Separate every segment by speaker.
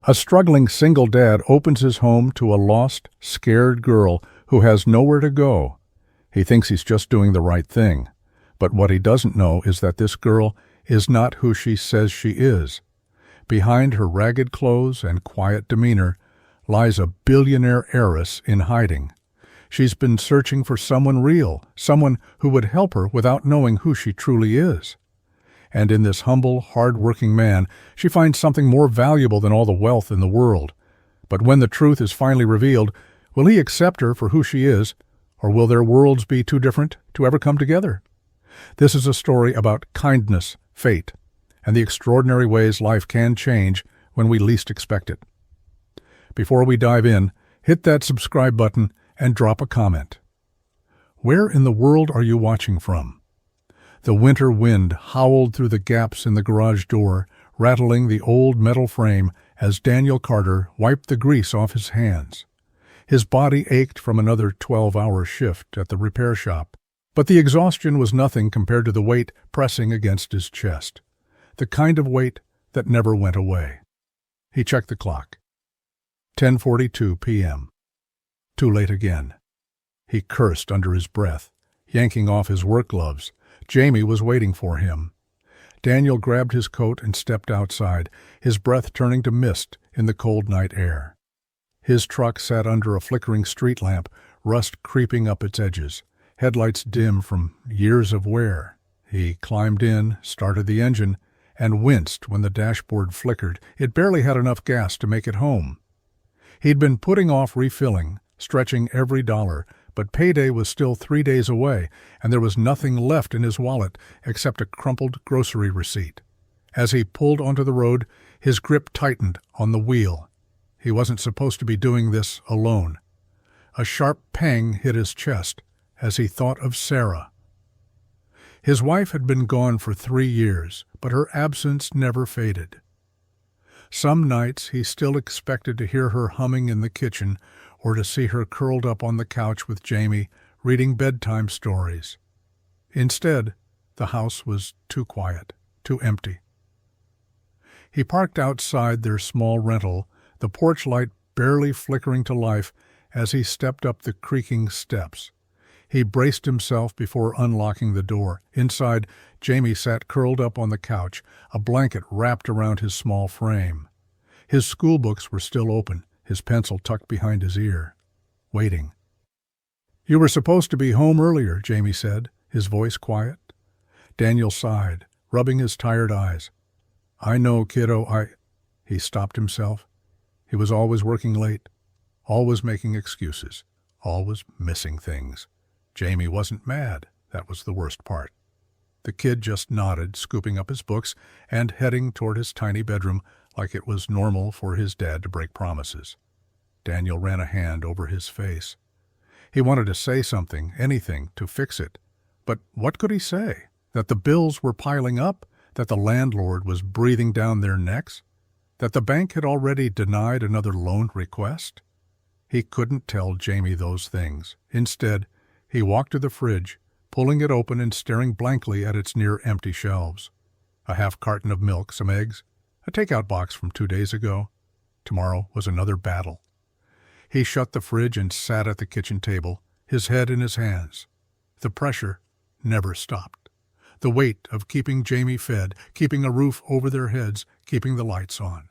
Speaker 1: A struggling single dad opens his home to a lost, scared girl who has nowhere to go. He thinks he's just doing the right thing, but what he doesn't know is that this girl is not who she says she is. Behind her ragged clothes and quiet demeanor lies a billionaire heiress in hiding. She's been searching for someone real, someone who would help her without knowing who she truly is. And in this humble, hard-working man, she finds something more valuable than all the wealth in the world. But when the truth is finally revealed, will he accept her for who she is, or will their worlds be too different to ever come together? This is a story about kindness, fate, and the extraordinary ways life can change when we least expect it. Before we dive in, hit that subscribe button and drop a comment. Where in the world are you watching from? The winter wind howled through the gaps in the garage door, rattling the old metal frame as Daniel Carter wiped the grease off his hands. His body ached from another 12-hour shift at the repair shop, but the exhaustion was nothing compared to the weight pressing against his chest, the kind of weight that never went away. He checked the clock. 10:42 p.m. Too late again. He cursed under his breath, yanking off his work gloves. Jamie was waiting for him. Daniel grabbed his coat and stepped outside, his breath turning to mist in the cold night air. His truck sat under a flickering street lamp, rust creeping up its edges, headlights dim from years of wear. He climbed in, started the engine, and winced when the dashboard flickered. It barely had enough gas to make it home. He'd been putting off refilling, stretching every dollar, but payday was still 3 days away, and there was nothing left in his wallet except a crumpled grocery receipt. As he pulled onto the road, his grip tightened on the wheel. He wasn't supposed to be doing this alone. A sharp pang hit his chest as he thought of Sarah. His wife had been gone for 3 years, but her absence never faded. Some nights he still expected to hear her humming in the kitchen or to see her curled up on the couch with Jamie, reading bedtime stories. Instead, the house was too quiet, too empty. He parked outside their small rental, the porch light barely flickering to life as he stepped up the creaking steps. He braced himself before unlocking the door. Inside, Jamie sat curled up on the couch, a blanket wrapped around his small frame. His schoolbooks were still open, his pencil tucked behind his ear, waiting. "You were supposed to be home earlier," Jamie said, his voice quiet. Daniel sighed, rubbing his tired eyes. "I know, kiddo, He stopped himself. He was always working late, always making excuses, always missing things. Jamie wasn't mad. That was the worst part. The kid just nodded, scooping up his books and heading toward his tiny bedroom like it was normal for his dad to break promises. Daniel ran a hand over his face. He wanted to say something, anything, to fix it. But what could he say? That the bills were piling up? That the landlord was breathing down their necks? That the bank had already denied another loan request? He couldn't tell Jamie those things. Instead, he walked to the fridge, pulling it open and staring blankly at its near-empty shelves. A half carton of milk, some eggs, a takeout box from 2 days ago. Tomorrow was another battle. He shut the fridge and sat at the kitchen table, his head in his hands. The pressure never stopped. The weight of keeping Jamie fed, keeping a roof over their heads, keeping the lights on.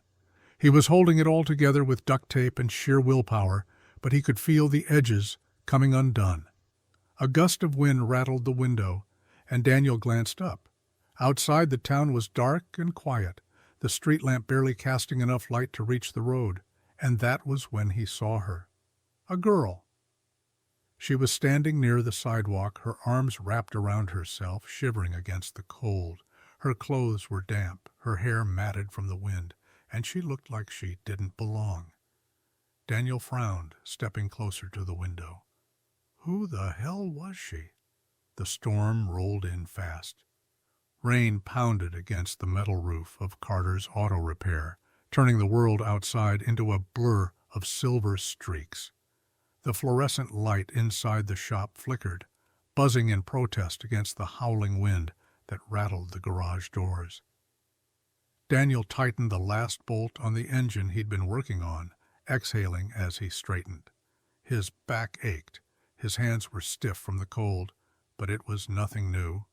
Speaker 1: He was holding it all together with duct tape and sheer willpower, but he could feel the edges coming undone. A gust of wind rattled the window, and Daniel glanced up. Outside, the town was dark and quiet, the street lamp barely casting enough light to reach the road, and that was when he saw her. A girl. She was standing near the sidewalk, her arms wrapped around herself, shivering against the cold. Her clothes were damp, her hair matted from the wind, and she looked like she didn't belong. Daniel frowned, stepping closer to the window. Who the hell was she? The storm rolled in fast. Rain pounded against the metal roof of Carter's auto repair, turning the world outside into a blur of silver streaks. The fluorescent light inside the shop flickered, buzzing in protest against the howling wind that rattled the garage doors. Daniel tightened the last bolt on the engine he'd been working on, exhaling as he straightened. His back ached. His hands were stiff from the cold, but it was nothing new.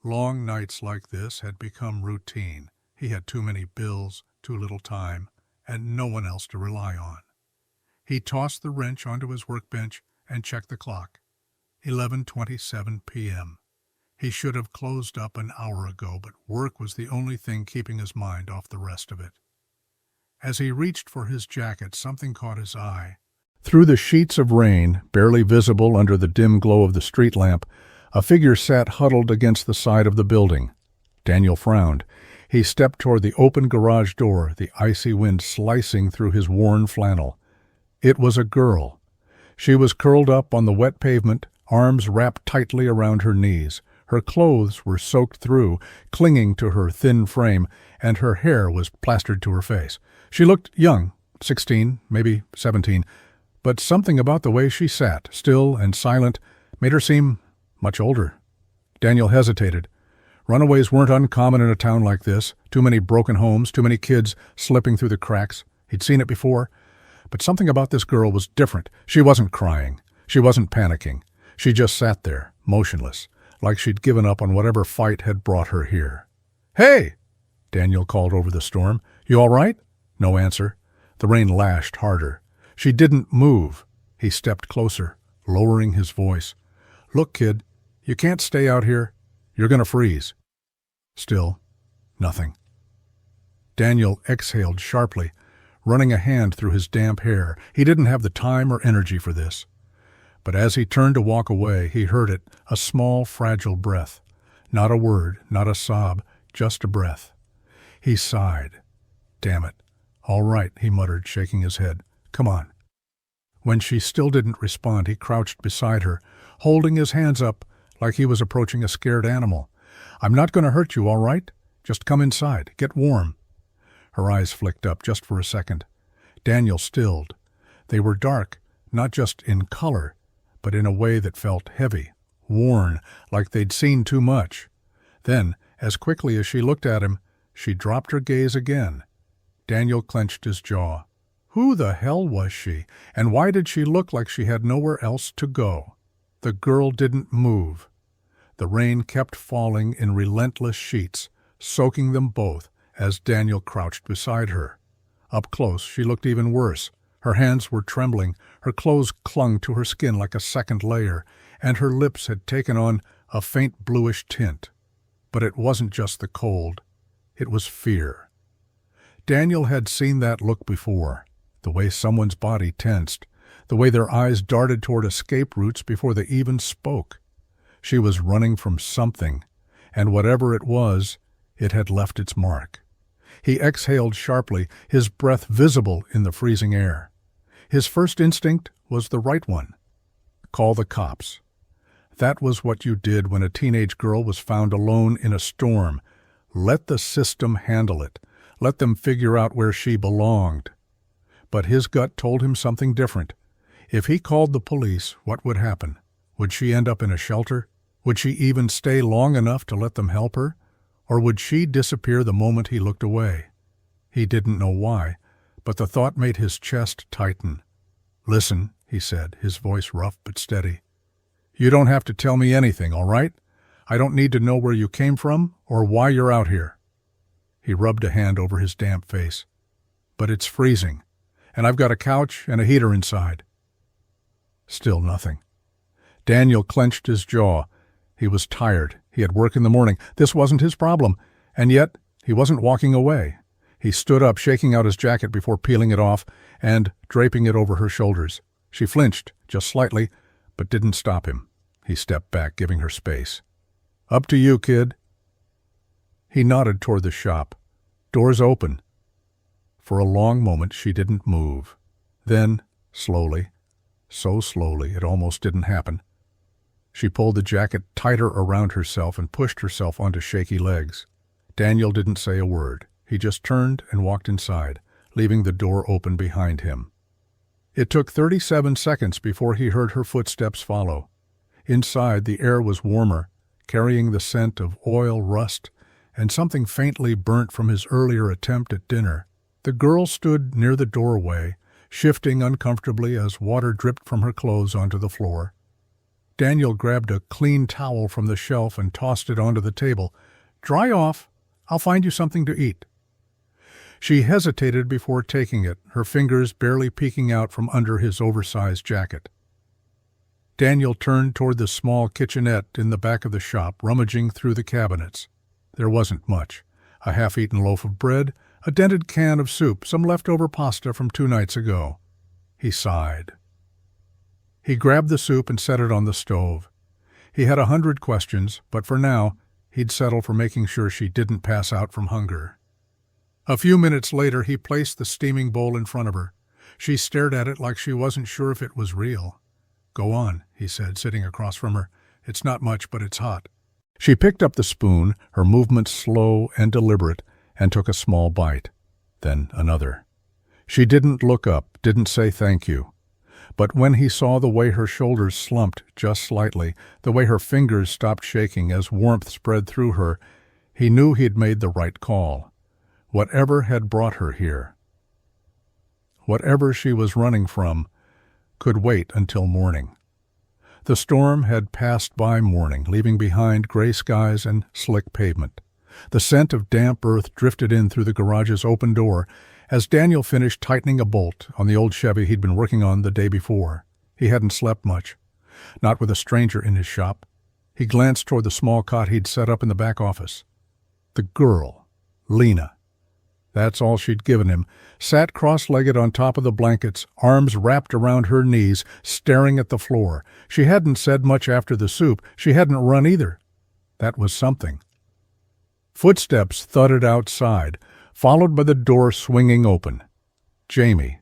Speaker 1: Long nights like this had become routine. He had too many bills, too little time, and no one else to rely on. He tossed the wrench onto his workbench and checked the clock. 11:27 p.m. He should have closed up an hour ago, but work was the only thing keeping his mind off the rest of it. As he reached for his jacket, something caught his eye. Through the sheets of rain, barely visible under the dim glow of the street lamp, a figure sat huddled against the side of the building. Daniel frowned. He stepped toward the open garage door, the icy wind slicing through his worn flannel. It was a girl. She was curled up on the wet pavement, arms wrapped tightly around her knees. Her clothes were soaked through, clinging to her thin frame, and her hair was plastered to her face. She looked young, 16, maybe 17, but something about the way she sat, still and silent, made her seem much older. Daniel hesitated. Runaways weren't uncommon in a town like this. Too many broken homes, too many kids slipping through the cracks. He'd seen it before. But something about this girl was different. She wasn't crying. She wasn't panicking. She just sat there, motionless, like she'd given up on whatever fight had brought her here. "Hey!" Daniel called over the storm. "You all right?" No answer. The rain lashed harder. She didn't move. He stepped closer, lowering his voice. "Look, kid, you can't stay out here. You're going to freeze." Still, nothing. Daniel exhaled sharply, running a hand through his damp hair. He didn't have the time or energy for this. But as he turned to walk away, he heard it, a small, fragile breath. Not a word, not a sob, just a breath. He sighed. "Damn it. All right," he muttered, shaking his head. "Come on." When she still didn't respond, he crouched beside her, holding his hands up like he was approaching a scared animal. "I'm not going to hurt you, all right? Just come inside. Get warm." Her eyes flicked up just for a second. Daniel stilled. They were dark, not just in color, but in a way that felt heavy, worn, like they'd seen too much. Then, as quickly as she looked at him, she dropped her gaze again. Daniel clenched his jaw. Who the hell was she, and why did she look like she had nowhere else to go? The girl didn't move. The rain kept falling in relentless sheets, soaking them both as Daniel crouched beside her. Up close, she looked even worse. Her hands were trembling, her clothes clung to her skin like a second layer, and her lips had taken on a faint bluish tint. But it wasn't just the cold. It was fear. Daniel had seen that look before, the way someone's body tensed, the way their eyes darted toward escape routes before they even spoke. She was running from something, and whatever it was, it had left its mark. He exhaled sharply, his breath visible in the freezing air. His first instinct was the right one. Call the cops. That was what you did when a teenage girl was found alone in a storm. Let the system handle it. Let them figure out where she belonged. But his gut told him something different. If he called the police, what would happen? Would she end up in a shelter? Would she even stay long enough to let them help her? Or would she disappear the moment he looked away? He didn't know why, but the thought made his chest tighten. "Listen," he said, his voice rough but steady. "You don't have to tell me anything, all right? I don't need to know where you came from or why you're out here." He rubbed a hand over his damp face. "But it's freezing, and I've got a couch and a heater inside." Still nothing. Daniel clenched his jaw. He was tired. He had work in the morning. This wasn't his problem, and yet he wasn't walking away. He stood up, shaking out his jacket before peeling it off and draping it over her shoulders. She flinched, just slightly, but didn't stop him. He stepped back, giving her space. "Up to you, kid." He nodded toward the shop. "Doors open." For a long moment she didn't move. Then, slowly, so slowly it almost didn't happen, she pulled the jacket tighter around herself and pushed herself onto shaky legs. Daniel didn't say a word. He just turned and walked inside, leaving the door open behind him. It took 37 seconds before he heard her footsteps follow. Inside, the air was warmer, carrying the scent of oil, rust, and something faintly burnt from his earlier attempt at dinner. The girl stood near the doorway, shifting uncomfortably as water dripped from her clothes onto the floor. Daniel grabbed a clean towel from the shelf and tossed it onto the table. "Dry off. I'll find you something to eat." She hesitated before taking it, her fingers barely peeking out from under his oversized jacket. Daniel turned toward the small kitchenette in the back of the shop, rummaging through the cabinets. There wasn't much. A half-eaten loaf of bread, a dented can of soup, some leftover pasta from 2 nights ago. He sighed. He grabbed the soup and set it on the stove. He had 100 questions, but for now, he'd settle for making sure she didn't pass out from hunger. A few minutes later, he placed the steaming bowl in front of her. She stared at it like she wasn't sure if it was real. "Go on," he said, sitting across from her. "It's not much, but it's hot." She picked up the spoon, her movements slow and deliberate, and took a small bite. Then another. She didn't look up, didn't say thank you. But when he saw the way her shoulders slumped just slightly, the way her fingers stopped shaking as warmth spread through her, he knew he'd made the right call. Whatever had brought her here, whatever she was running from, could wait until morning. The storm had passed by morning, leaving behind gray skies and slick pavement. The scent of damp earth drifted in through the garage's open door as Daniel finished tightening a bolt on the old Chevy he'd been working on the day before. He hadn't slept much, not with a stranger in his shop. He glanced toward the small cot he'd set up in the back office. The girl, Lena, that's all she'd given him, sat cross-legged on top of the blankets, arms wrapped around her knees, staring at the floor. She hadn't said much after the soup. She hadn't run either. That was something. Footsteps thudded outside, followed by the door swinging open. Jamie.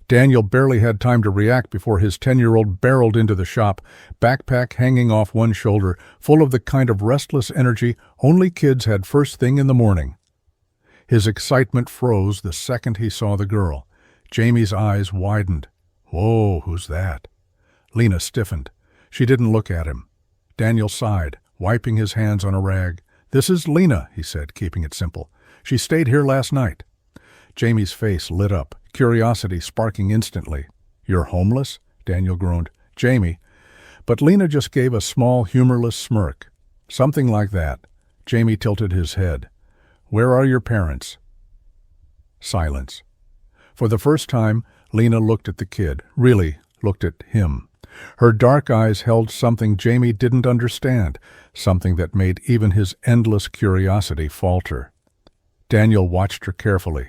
Speaker 1: Daniel barely had time to react before his 10-year-old barreled into the shop, backpack hanging off one shoulder, full of the kind of restless energy only kids had first thing in the morning. His excitement froze the second he saw the girl. Jamie's eyes widened. "Whoa, who's that?" Lena stiffened. She didn't look at him. Daniel sighed, wiping his hands on a rag. "This is Lena," he said, keeping it simple. "She stayed here last night." Jamie's face lit up, curiosity sparking instantly. "You're homeless?" Daniel groaned. "Jamie." But Lena just gave a small, humorless smirk. "Something like that." Jamie tilted his head. "Where are your parents?" Silence. For the first time, Lena looked at the kid, really looked at him. Her dark eyes held something Jamie didn't understand, something that made even his endless curiosity falter. Daniel watched her carefully.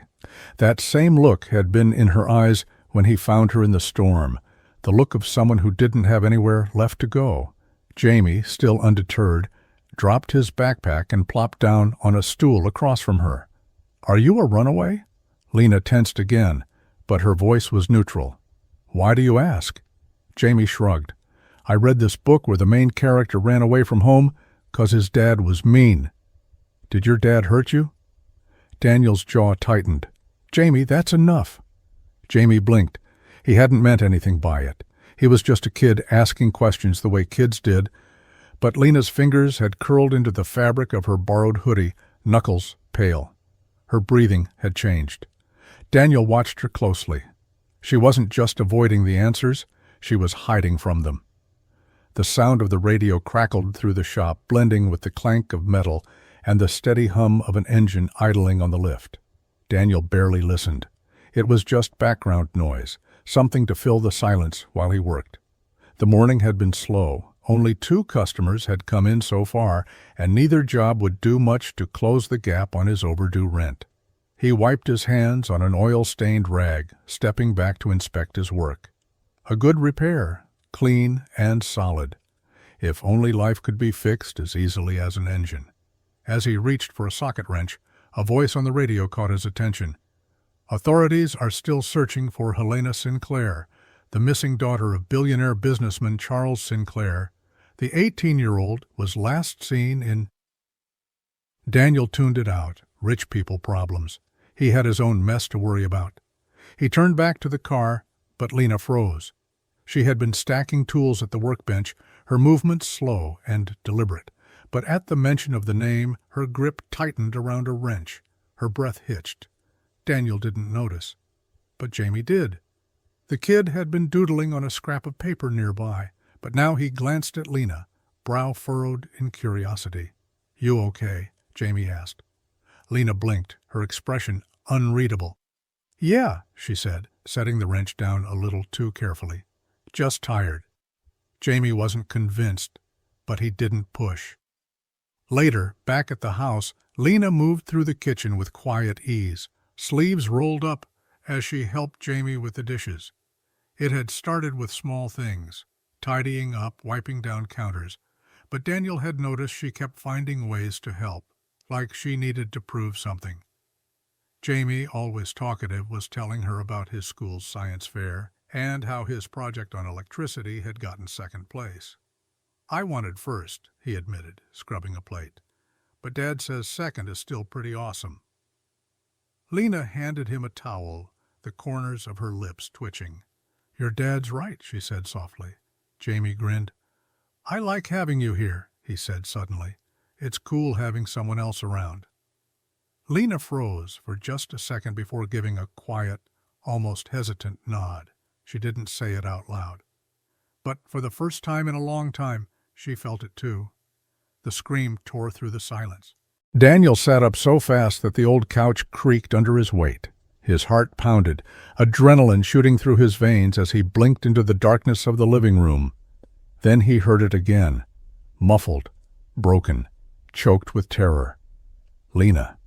Speaker 1: That same look had been in her eyes when he found her in the storm, the look of someone who didn't have anywhere left to go. Jamie, still undeterred, dropped his backpack and plopped down on a stool across from her. "Are you a runaway?" Lena tensed again, but her voice was neutral. "Why do you ask?" Jamie shrugged. "I read this book where the main character ran away from home 'cause his dad was mean." "Did your dad hurt you?" Daniel's jaw tightened. "Jamie, that's enough." Jamie blinked. He hadn't meant anything by it. He was just a kid asking questions the way kids did. But Lena's fingers had curled into the fabric of her borrowed hoodie, knuckles pale. Her breathing had changed. Daniel watched her closely. She wasn't just avoiding the answers, she was hiding from them. The sound of the radio crackled through the shop, blending with the clank of metal and the steady hum of an engine idling on the lift. Daniel barely listened. It was just background noise, something to fill the silence while he worked. The morning had been slow. Only 2 customers had come in so far, and neither job would do much to close the gap on his overdue rent. He wiped his hands on an oil-stained rag, stepping back to inspect his work. A good repair, clean and solid. If only life could be fixed as easily as an engine. As he reached for a socket wrench, a voice on the radio caught his attention. "Authorities are still searching for Helena Sinclair, the missing daughter of billionaire businessman Charles Sinclair. The 18-year-old was last seen in—" Daniel tuned it out. Rich people problems. He had his own mess to worry about. He turned back to the car, but Lena froze. She had been stacking tools at the workbench, her movements slow and deliberate, But at the mention of the name, her grip tightened around a wrench. Her breath hitched. Daniel didn't notice, but Jamie did. The kid had been doodling on a scrap of paper nearby, but now he glanced at Lena, brow furrowed in curiosity. "You okay?" Jamie asked. Lena blinked, her expression unreadable. "Yeah," she said, setting the wrench down a little too carefully. "Just tired." Jamie wasn't convinced, but he didn't push. Later, back at the house, Lena moved through the kitchen with quiet ease, sleeves rolled up as she helped Jamie with the dishes. It had started with small things, tidying up, wiping down counters, but Daniel had noticed she kept finding ways to help, like she needed to prove something. Jamie, always talkative, was telling her about his school's science fair and how his project on electricity had gotten second place. "I wanted first," he admitted, scrubbing a plate. "But Dad says second is still pretty awesome." Lena handed him a towel, the corners of her lips twitching. "Your dad's right," she said softly. Jamie grinned. "I like having you here," he said suddenly. "It's cool having someone else around." Lena froze for just a second before giving a quiet, almost hesitant nod. She didn't say it out loud. But for the first time in a long time, she felt it too. The scream tore through the silence. Daniel sat up so fast that the old couch creaked under his weight. His heart pounded, adrenaline shooting through his veins as he blinked into the darkness of the living room. Then he heard it again, muffled, broken, choked with terror. Lena.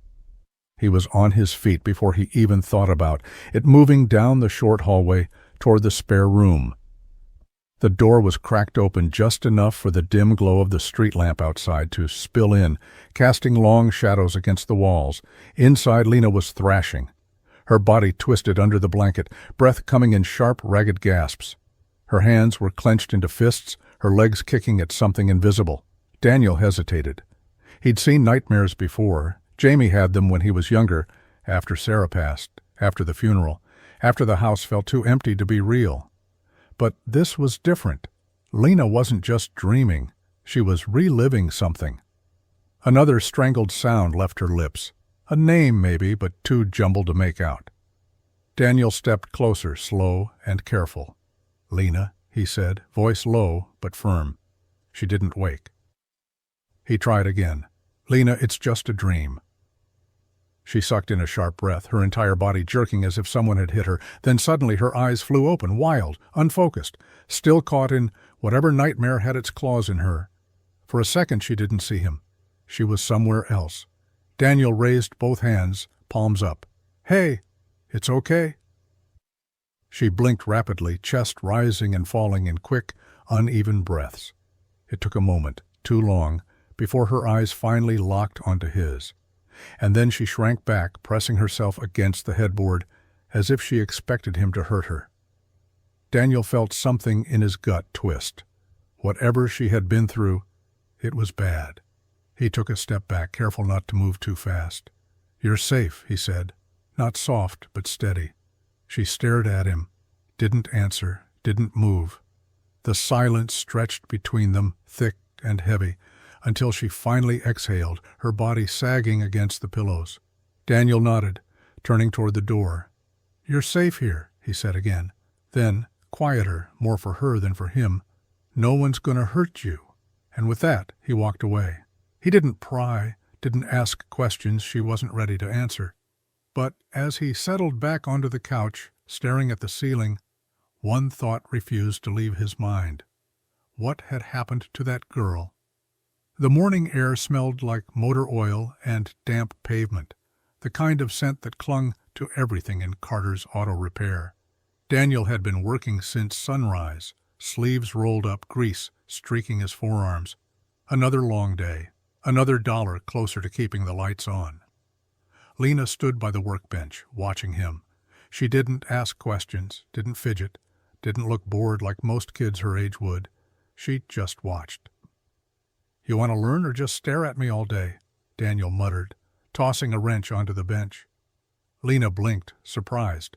Speaker 1: He was on his feet before he even thought about it, moving down the short hallway toward the spare room. The door was cracked open just enough for the dim glow of the street lamp outside to spill in, casting long shadows against the walls. Inside, Lena was thrashing, her body twisted under the blanket, breath coming in sharp, ragged gasps. Her hands were clenched into fists, her legs kicking at something invisible. Daniel hesitated. He'd seen nightmares before. Jamie had them when he was younger, after Sarah passed, after the funeral, after the house felt too empty to be real. But this was different. Lena wasn't just dreaming. She was reliving something. Another strangled sound left her lips. A name, maybe, but too jumbled to make out. Daniel stepped closer, slow and careful. "Lena," he said, voice low but firm. She didn't wake. He tried again. "Lena, it's just a dream." She sucked in a sharp breath, her entire body jerking as if someone had hit her. Then suddenly her eyes flew open, wild, unfocused, still caught in whatever nightmare had its claws in her. For a second she didn't see him. She was somewhere else. Daniel raised both hands, palms up. "Hey, it's okay." She blinked rapidly, chest rising and falling in quick, uneven breaths. It took a moment, too long, before her eyes finally locked onto his. And then she shrank back, pressing herself against the headboard, as if she expected him to hurt her. Daniel felt something in his gut twist. Whatever she had been through, it was bad. He took a step back, careful not to move too fast. "You're safe," he said, not soft but steady. She stared at him, didn't answer, didn't move. The silence stretched between them, thick and heavy, until she finally exhaled, her body sagging against the pillows. Daniel nodded, turning toward the door. "You're safe here," he said again. Then, quieter, more for her than for him, "No one's gonna hurt you." And with that, he walked away. He didn't pry, didn't ask questions she wasn't ready to answer. But as he settled back onto the couch, staring at the ceiling, one thought refused to leave his mind. What had happened to that girl? The morning air smelled like motor oil and damp pavement, the kind of scent that clung to everything in Carter's auto repair. Daniel had been working since sunrise, sleeves rolled up, grease streaking his forearms. Another long day, another dollar closer to keeping the lights on. Lena stood by the workbench, watching him. She didn't ask questions, didn't fidget, didn't look bored like most kids her age would. She just watched. "You want to learn or just stare at me all day?" Daniel muttered, tossing a wrench onto the bench. Lena blinked, surprised.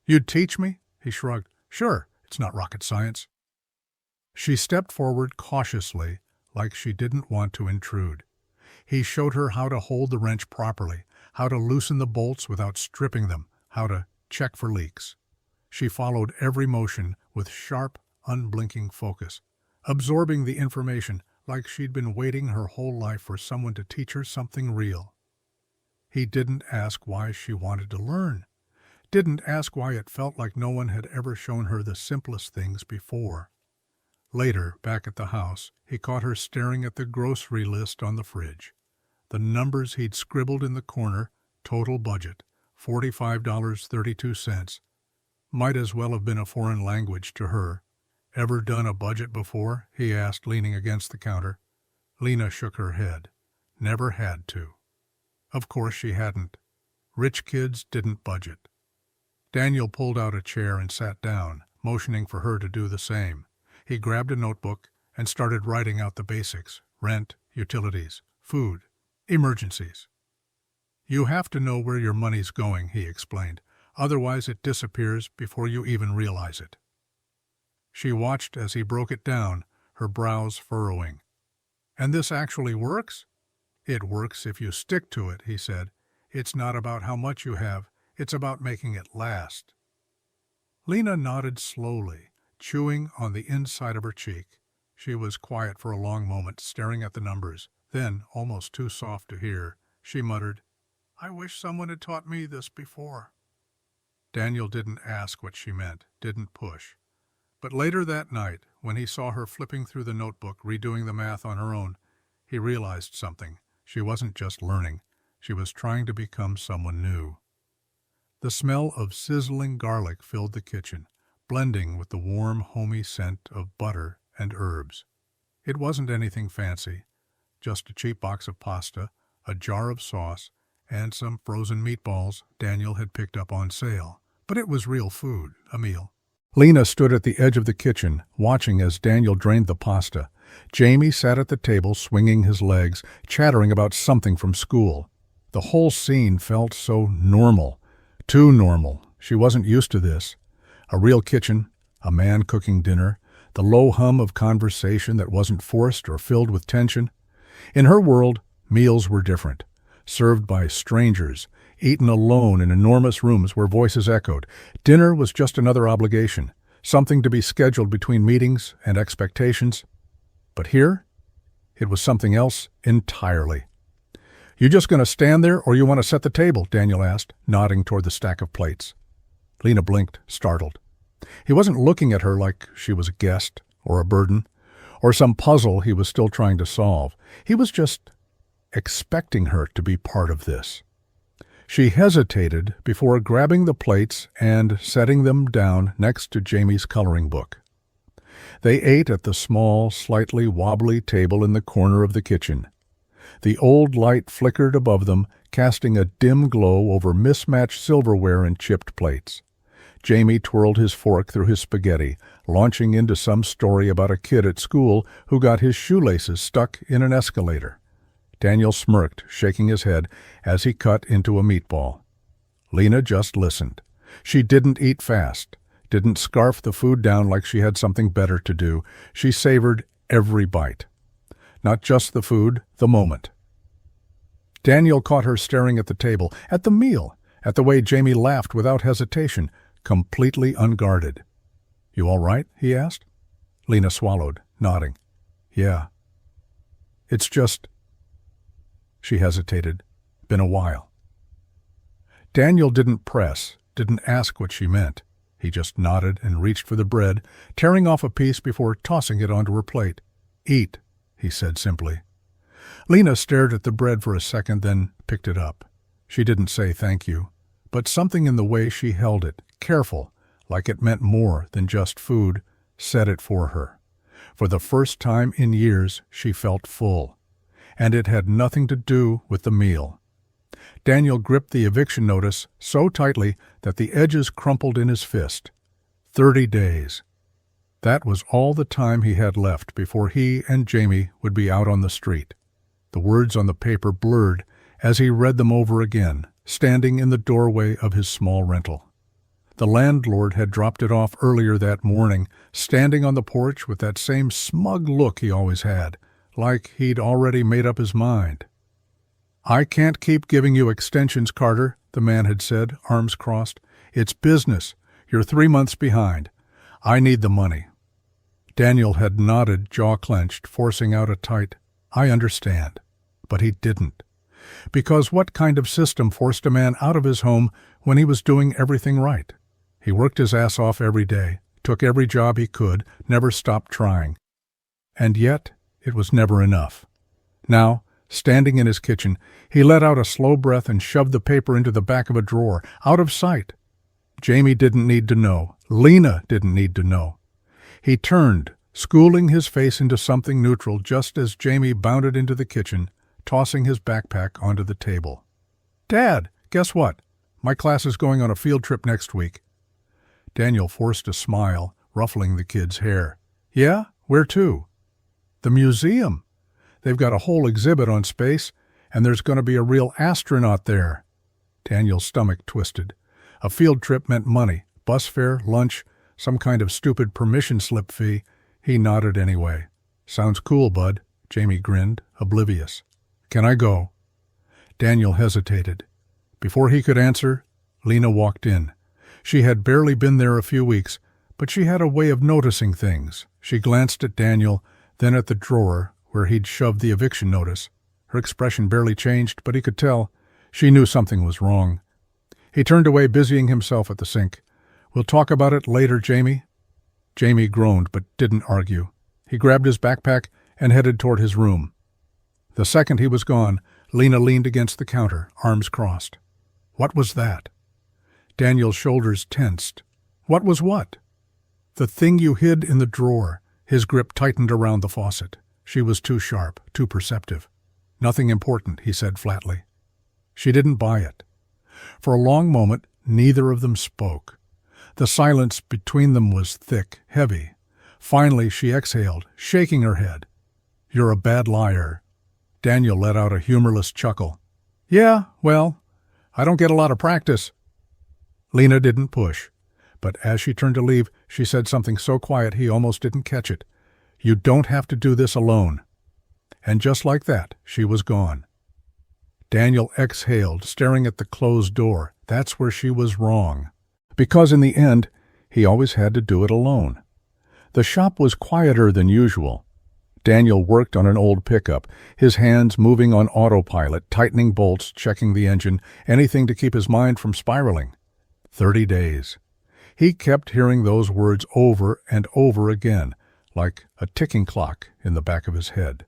Speaker 1: "You'd teach me?" He shrugged. "Sure, it's not rocket science." She stepped forward cautiously, like she didn't want to intrude. He showed her how to hold the wrench properly, how to loosen the bolts without stripping them, how to check for leaks. She followed every motion with sharp, unblinking focus, absorbing the information like she'd been waiting her whole life for someone to teach her something real. He didn't ask why she wanted to learn, didn't ask why it felt like no one had ever shown her the simplest things before. Later, back at the house, he caught her staring at the grocery list on the fridge. The numbers he'd scribbled in the corner, total budget, $45.32, might as well have been a foreign language to her. "Ever done a budget before?" he asked, leaning against the counter. Lena shook her head. Never had to. Of course she hadn't. Rich kids didn't budget. Daniel pulled out a chair and sat down, motioning for her to do the same. He grabbed a notebook and started writing out the basics: rent, utilities, food, emergencies. "You have to know where your money's going," he explained. "Otherwise it disappears before you even realize it." She watched as he broke it down, her brows furrowing. "And this actually works?" "It works if you stick to it," he said. "It's not about how much you have, it's about making it last." Lena nodded slowly, chewing on the inside of her cheek. She was quiet for a long moment, staring at the numbers. Then, almost too soft to hear, she muttered, "I wish someone had taught me this before." Daniel didn't ask what she meant, didn't push. But later that night, when he saw her flipping through the notebook, redoing the math on her own, he realized something. She wasn't just learning. She was trying to become someone new. The smell of sizzling garlic filled the kitchen, blending with the warm, homey scent of butter and herbs. It wasn't anything fancy, just a cheap box of pasta, a jar of sauce, and some frozen meatballs Daniel had picked up on sale. But it was real food, a meal. Lena stood at the edge of the kitchen, watching as Daniel drained the pasta. Jamie sat at the table, swinging his legs, chattering about something from school. The whole scene felt so normal. Too normal. She wasn't used to this. A real kitchen, a man cooking dinner, the low hum of conversation that wasn't forced or filled with tension. In her world, meals were different. Served by strangers, eaten alone in enormous rooms where voices echoed. Dinner was just another obligation, something to be scheduled between meetings and expectations. But here, it was something else entirely. "You just going to stand there, or you want to set the table?" Daniel asked, nodding toward the stack of plates. Lena blinked, startled. He wasn't looking at her like she was a guest, or a burden, or some puzzle he was still trying to solve. He was just expecting her to be part of this. She hesitated before grabbing the plates and setting them down next to Jamie's coloring book. They ate at the small, slightly wobbly table in the corner of the kitchen. The old light flickered above them, casting a dim glow over mismatched silverware and chipped plates. Jamie twirled his fork through his spaghetti, launching into some story about a kid at school who got his shoelaces stuck in an escalator. Daniel smirked, shaking his head as he cut into a meatball. Lena just listened. She didn't eat fast, didn't scarf the food down like she had something better to do. She savored every bite. Not just the food, the moment. Daniel caught her staring at the table, at the meal, at the way Jamie laughed without hesitation, completely unguarded. "You all right?" he asked. Lena swallowed, nodding. "Yeah. It's just..." She hesitated. "Been a while." Daniel didn't press, didn't ask what she meant. He just nodded and reached for the bread, tearing off a piece before tossing it onto her plate. "Eat," he said simply. Lena stared at the bread for a second, then picked it up. She didn't say thank you, but something in the way she held it, careful, like it meant more than just food, said it for her. For the first time in years, she felt full. And it had nothing to do with the meal. Daniel gripped the eviction notice so tightly that the edges crumpled in his fist. 30 days. That was all the time he had left before he and Jamie would be out on the street. The words on the paper blurred as he read them over again, standing in the doorway of his small rental. The landlord had dropped it off earlier that morning, standing on the porch with that same smug look he always had, like he'd already made up his mind. "I can't keep giving you extensions, Carter," the man had said, arms crossed. "It's business. You're 3 months behind. I need the money." Daniel had nodded, jaw clenched, forcing out a tight, "I understand." But he didn't. Because what kind of system forced a man out of his home when he was doing everything right? He worked his ass off every day, took every job he could, never stopped trying. And yet, it was never enough. Now, standing in his kitchen, he let out a slow breath and shoved the paper into the back of a drawer, out of sight. Jamie didn't need to know. Lena didn't need to know. He turned, schooling his face into something neutral just as Jamie bounded into the kitchen, tossing his backpack onto the table. "Dad, guess what? My class is going on a field trip next week." Daniel forced a smile, ruffling the kid's hair. "Yeah? Where to?" "The museum. They've got a whole exhibit on space, and there's going to be a real astronaut there." Daniel's stomach twisted. A field trip meant money, bus fare, lunch, some kind of stupid permission slip fee. He nodded anyway. "Sounds cool, bud." Jamie grinned, oblivious. "Can I go?" Daniel hesitated. Before he could answer, Lena walked in. She had barely been there a few weeks, but she had a way of noticing things. She glanced at Daniel, then at the drawer where he'd shoved the eviction notice. Her expression barely changed, but he could tell. She knew something was wrong. He turned away, busying himself at the sink. "We'll talk about it later, Jamie." Jamie groaned, but didn't argue. He grabbed his backpack and headed toward his room. The second he was gone, Lena leaned against the counter, arms crossed. What was that? Daniel's shoulders tensed. What was what? "The thing you hid in the drawer." His grip tightened around the faucet. She was too sharp, too perceptive. "Nothing important," he said flatly. She didn't buy it. For a long moment, neither of them spoke. The silence between them was thick, heavy. Finally, she exhaled, shaking her head. "You're a bad liar." Daniel let out a humorless chuckle. "Yeah, well, I don't get a lot of practice." Lena didn't push, but as she turned to leave, she said something so quiet he almost didn't catch it. "You don't have to do this alone." And just like that, she was gone. Daniel exhaled, staring at the closed door. That's where she was wrong. Because in the end, he always had to do it alone. The shop was quieter than usual. Daniel worked on an old pickup, his hands moving on autopilot, tightening bolts, checking the engine, anything to keep his mind from spiraling. 30 days. He kept hearing those words over and over again, like a ticking clock in the back of his head.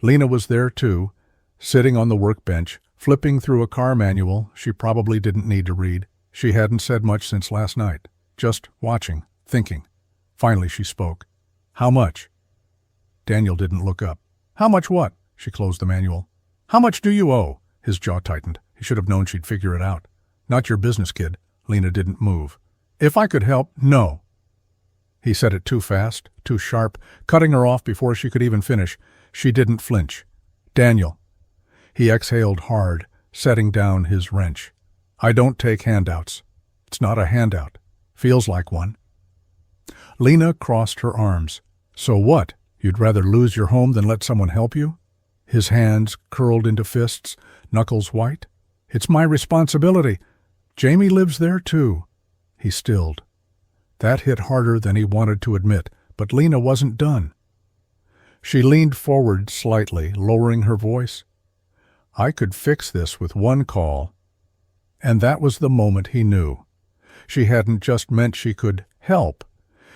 Speaker 1: Lena was there too, sitting on the workbench, flipping through a car manual she probably didn't need to read. She hadn't said much since last night, just watching, thinking. Finally she spoke. "How much?" Daniel didn't look up. "How much what?" She closed the manual. "How much do you owe?" His jaw tightened. He should have known she'd figure it out. "Not your business, kid." Lena didn't move. "If I could help, no." He said it too fast, too sharp, cutting her off before she could even finish. She didn't flinch. "Daniel." He exhaled hard, setting down his wrench. "I don't take handouts." "It's not a handout. Feels like one." Lena crossed her arms. "So what? You'd rather lose your home than let someone help you?" His hands curled into fists, knuckles white. "It's my responsibility. Jamie lives there too." He stilled. That hit harder than he wanted to admit, but Lena wasn't done. She leaned forward slightly, lowering her voice. "I could fix this with one call." And that was the moment he knew. She hadn't just meant she could help.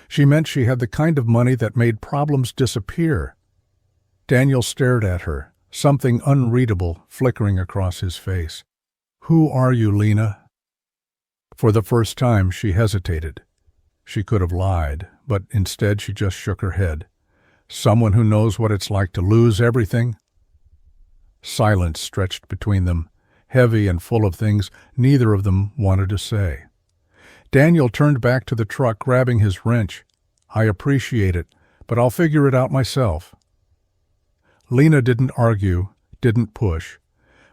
Speaker 1: She meant she had the kind of money that made problems disappear. Daniel stared at her, something unreadable flickering across his face. "Who are you, Lena?" For the first time, she hesitated. She could have lied, but instead she just shook her head. "Someone who knows what it's like to lose everything?" Silence stretched between them, heavy and full of things neither of them wanted to say. Daniel turned back to the truck, grabbing his wrench. "I appreciate it, but I'll figure it out myself." Lena didn't argue, didn't push.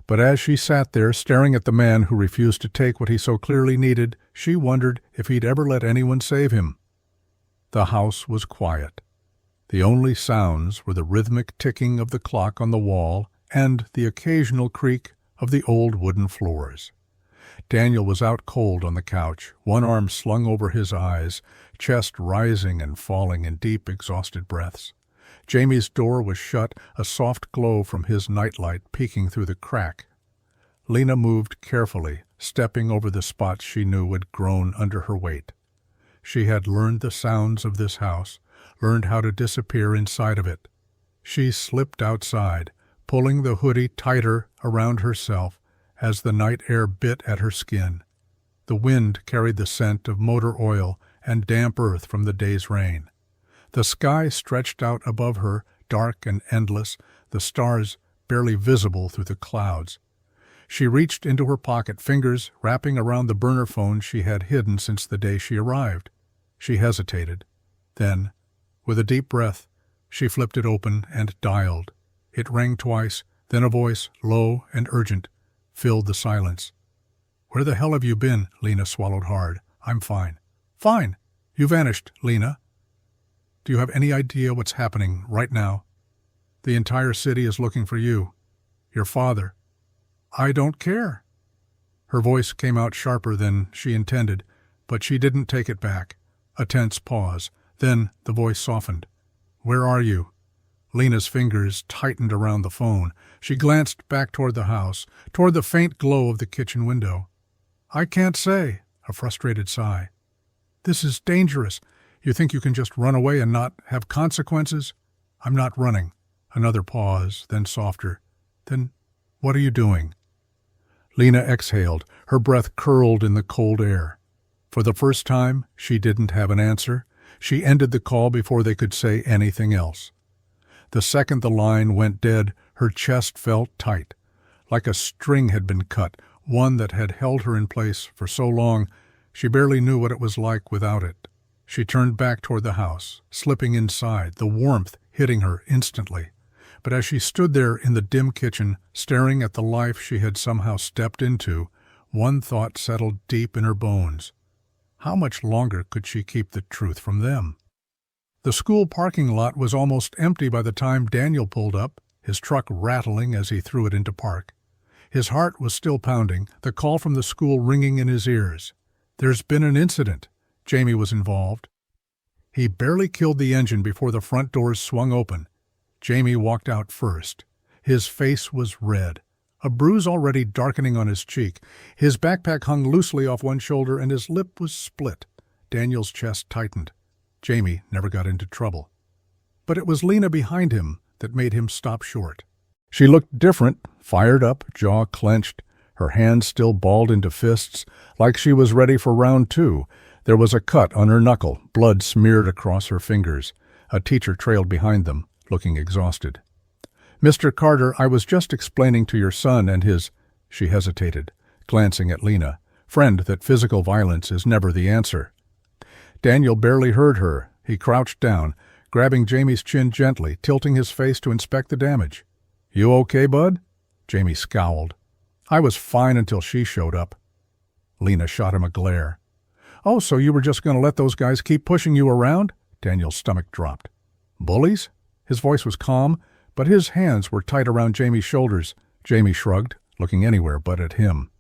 Speaker 1: But as she sat there staring at the man who refused to take what he so clearly needed, she wondered if he'd ever let anyone save him. The house was quiet. The only sounds were the rhythmic ticking of the clock on the wall and the occasional creak of the old wooden floors. Daniel was out cold on the couch, one arm slung over his eyes, chest rising and falling in deep, exhausted breaths. Jamie's door was shut, a soft glow from his nightlight peeking through the crack. Lena moved carefully, stepping over the spots she knew had grown under her weight. She had learned the sounds of this house, learned how to disappear inside of it. She slipped outside, pulling the hoodie tighter around herself as the night air bit at her skin. The wind carried the scent of motor oil and damp earth from the day's rain. The sky stretched out above her, dark and endless, the stars barely visible through the clouds. She reached into her pocket, fingers wrapping around the burner phone she had hidden since the day she arrived. She hesitated. Then, with a deep breath, she flipped it open and dialed. It rang twice, then a voice, low and urgent, filled the silence. "Where the hell have you been?" Lena swallowed hard. "I'm fine." "Fine! You vanished, Lena. Do you have any idea what's happening right now? The entire city is looking for you. Your father." "I don't care." Her voice came out sharper than she intended, but she didn't take it back. A tense pause. Then the voice softened. "Where are you?" Lena's fingers tightened around the phone. She glanced back toward the house, toward the faint glow of the kitchen window. "I can't say," a frustrated sigh. "This is dangerous. You think you can just run away and not have consequences?" "I'm not running." Another pause, then softer. "Then what are you doing?" Lena exhaled, her breath curled in the cold air. For the first time, she didn't have an answer. She ended the call before they could say anything else. The second the line went dead, her chest felt tight, like a string had been cut, one that had held her in place for so long she barely knew what it was like without it. She turned back toward the house, slipping inside, the warmth hitting her instantly. But as she stood there in the dim kitchen, staring at the life she had somehow stepped into, one thought settled deep in her bones. How much longer could she keep the truth from them? The school parking lot was almost empty by the time Daniel pulled up, his truck rattling as he threw it into park. His heart was still pounding, the call from the school ringing in his ears. "There's been an incident." Jamie was involved. He barely killed the engine before the front doors swung open. Jamie walked out first. His face was red, a bruise already darkening on his cheek. His backpack hung loosely off one shoulder and his lip was split. Daniel's chest tightened. Jamie never got into trouble. But it was Lena behind him that made him stop short. She looked different, fired up, jaw clenched, her hands still balled into fists, like she was ready for round two. There was a cut on her knuckle, blood smeared across her fingers. A teacher trailed behind them, looking exhausted. "Mr. Carter, I was just explaining to your son and his—" She hesitated, glancing at Lena. "Friend, that physical violence is never the answer." Daniel barely heard her. He crouched down, grabbing Jamie's chin gently, tilting his face to inspect the damage. "You okay, bud?" Jamie scowled. "I was fine until she showed up." Lena shot him a glare. "Oh, so you were just going to let those guys keep pushing you around?" Daniel's stomach dropped. "Bullies?" His voice was calm, but his hands were tight around Jamie's shoulders. Jamie shrugged, looking anywhere but at him.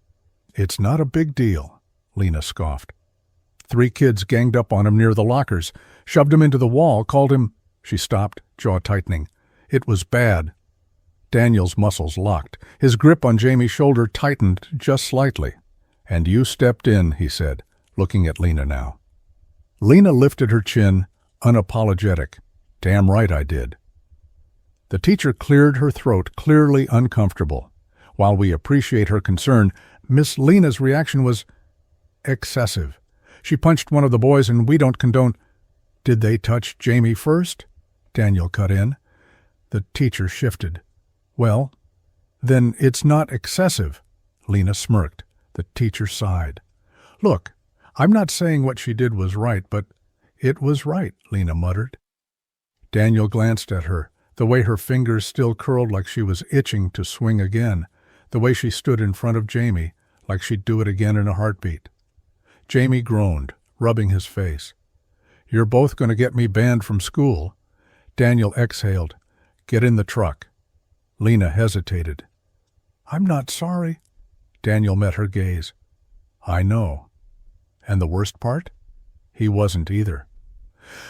Speaker 1: "It's not a big deal," Lena scoffed. "3 kids ganged up on him near the lockers, shoved him into the wall, called him—" She stopped, jaw tightening. "It was bad." Daniel's muscles locked. His grip on Jamie's shoulder tightened just slightly. "And you stepped in," he said, looking at Lena now. Lena lifted her chin, unapologetic. "Damn right I did." The teacher cleared her throat, clearly uncomfortable. While we appreciate her concern, Miss Lena's reaction was excessive. She punched one of the boys, and we don't condone— "Did they touch Jamie first?" Daniel cut in. The teacher shifted. "Well, then it's not excessive." Lena smirked. The teacher sighed. "Look, I'm not saying what she did was right, but—" "It was right," Lena muttered. Daniel glanced at her, the way her fingers still curled like she was itching to swing again, the way she stood in front of Jamie, like she'd do it again in a heartbeat. Jamie groaned, rubbing his face. "You're both going to get me banned from school." Daniel exhaled. "Get in the truck." Lena hesitated. "I'm not sorry." Daniel met her gaze. "I know." And the worst part? He wasn't either.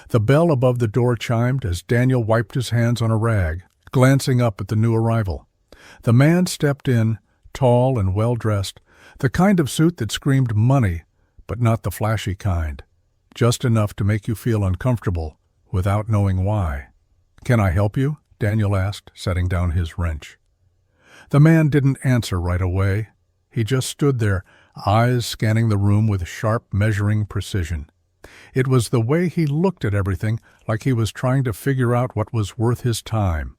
Speaker 1: The bell above the door chimed as Daniel wiped his hands on a rag, glancing up at the new arrival. The man stepped in, tall and well-dressed, the kind of suit that screamed money, but not the flashy kind, just enough to make you feel uncomfortable without knowing why. "Can I help you?" Daniel asked, setting down his wrench. The man didn't answer right away. He just stood there, eyes scanning the room with sharp, measuring precision. It was the way he looked at everything, like he was trying to figure out what was worth his time.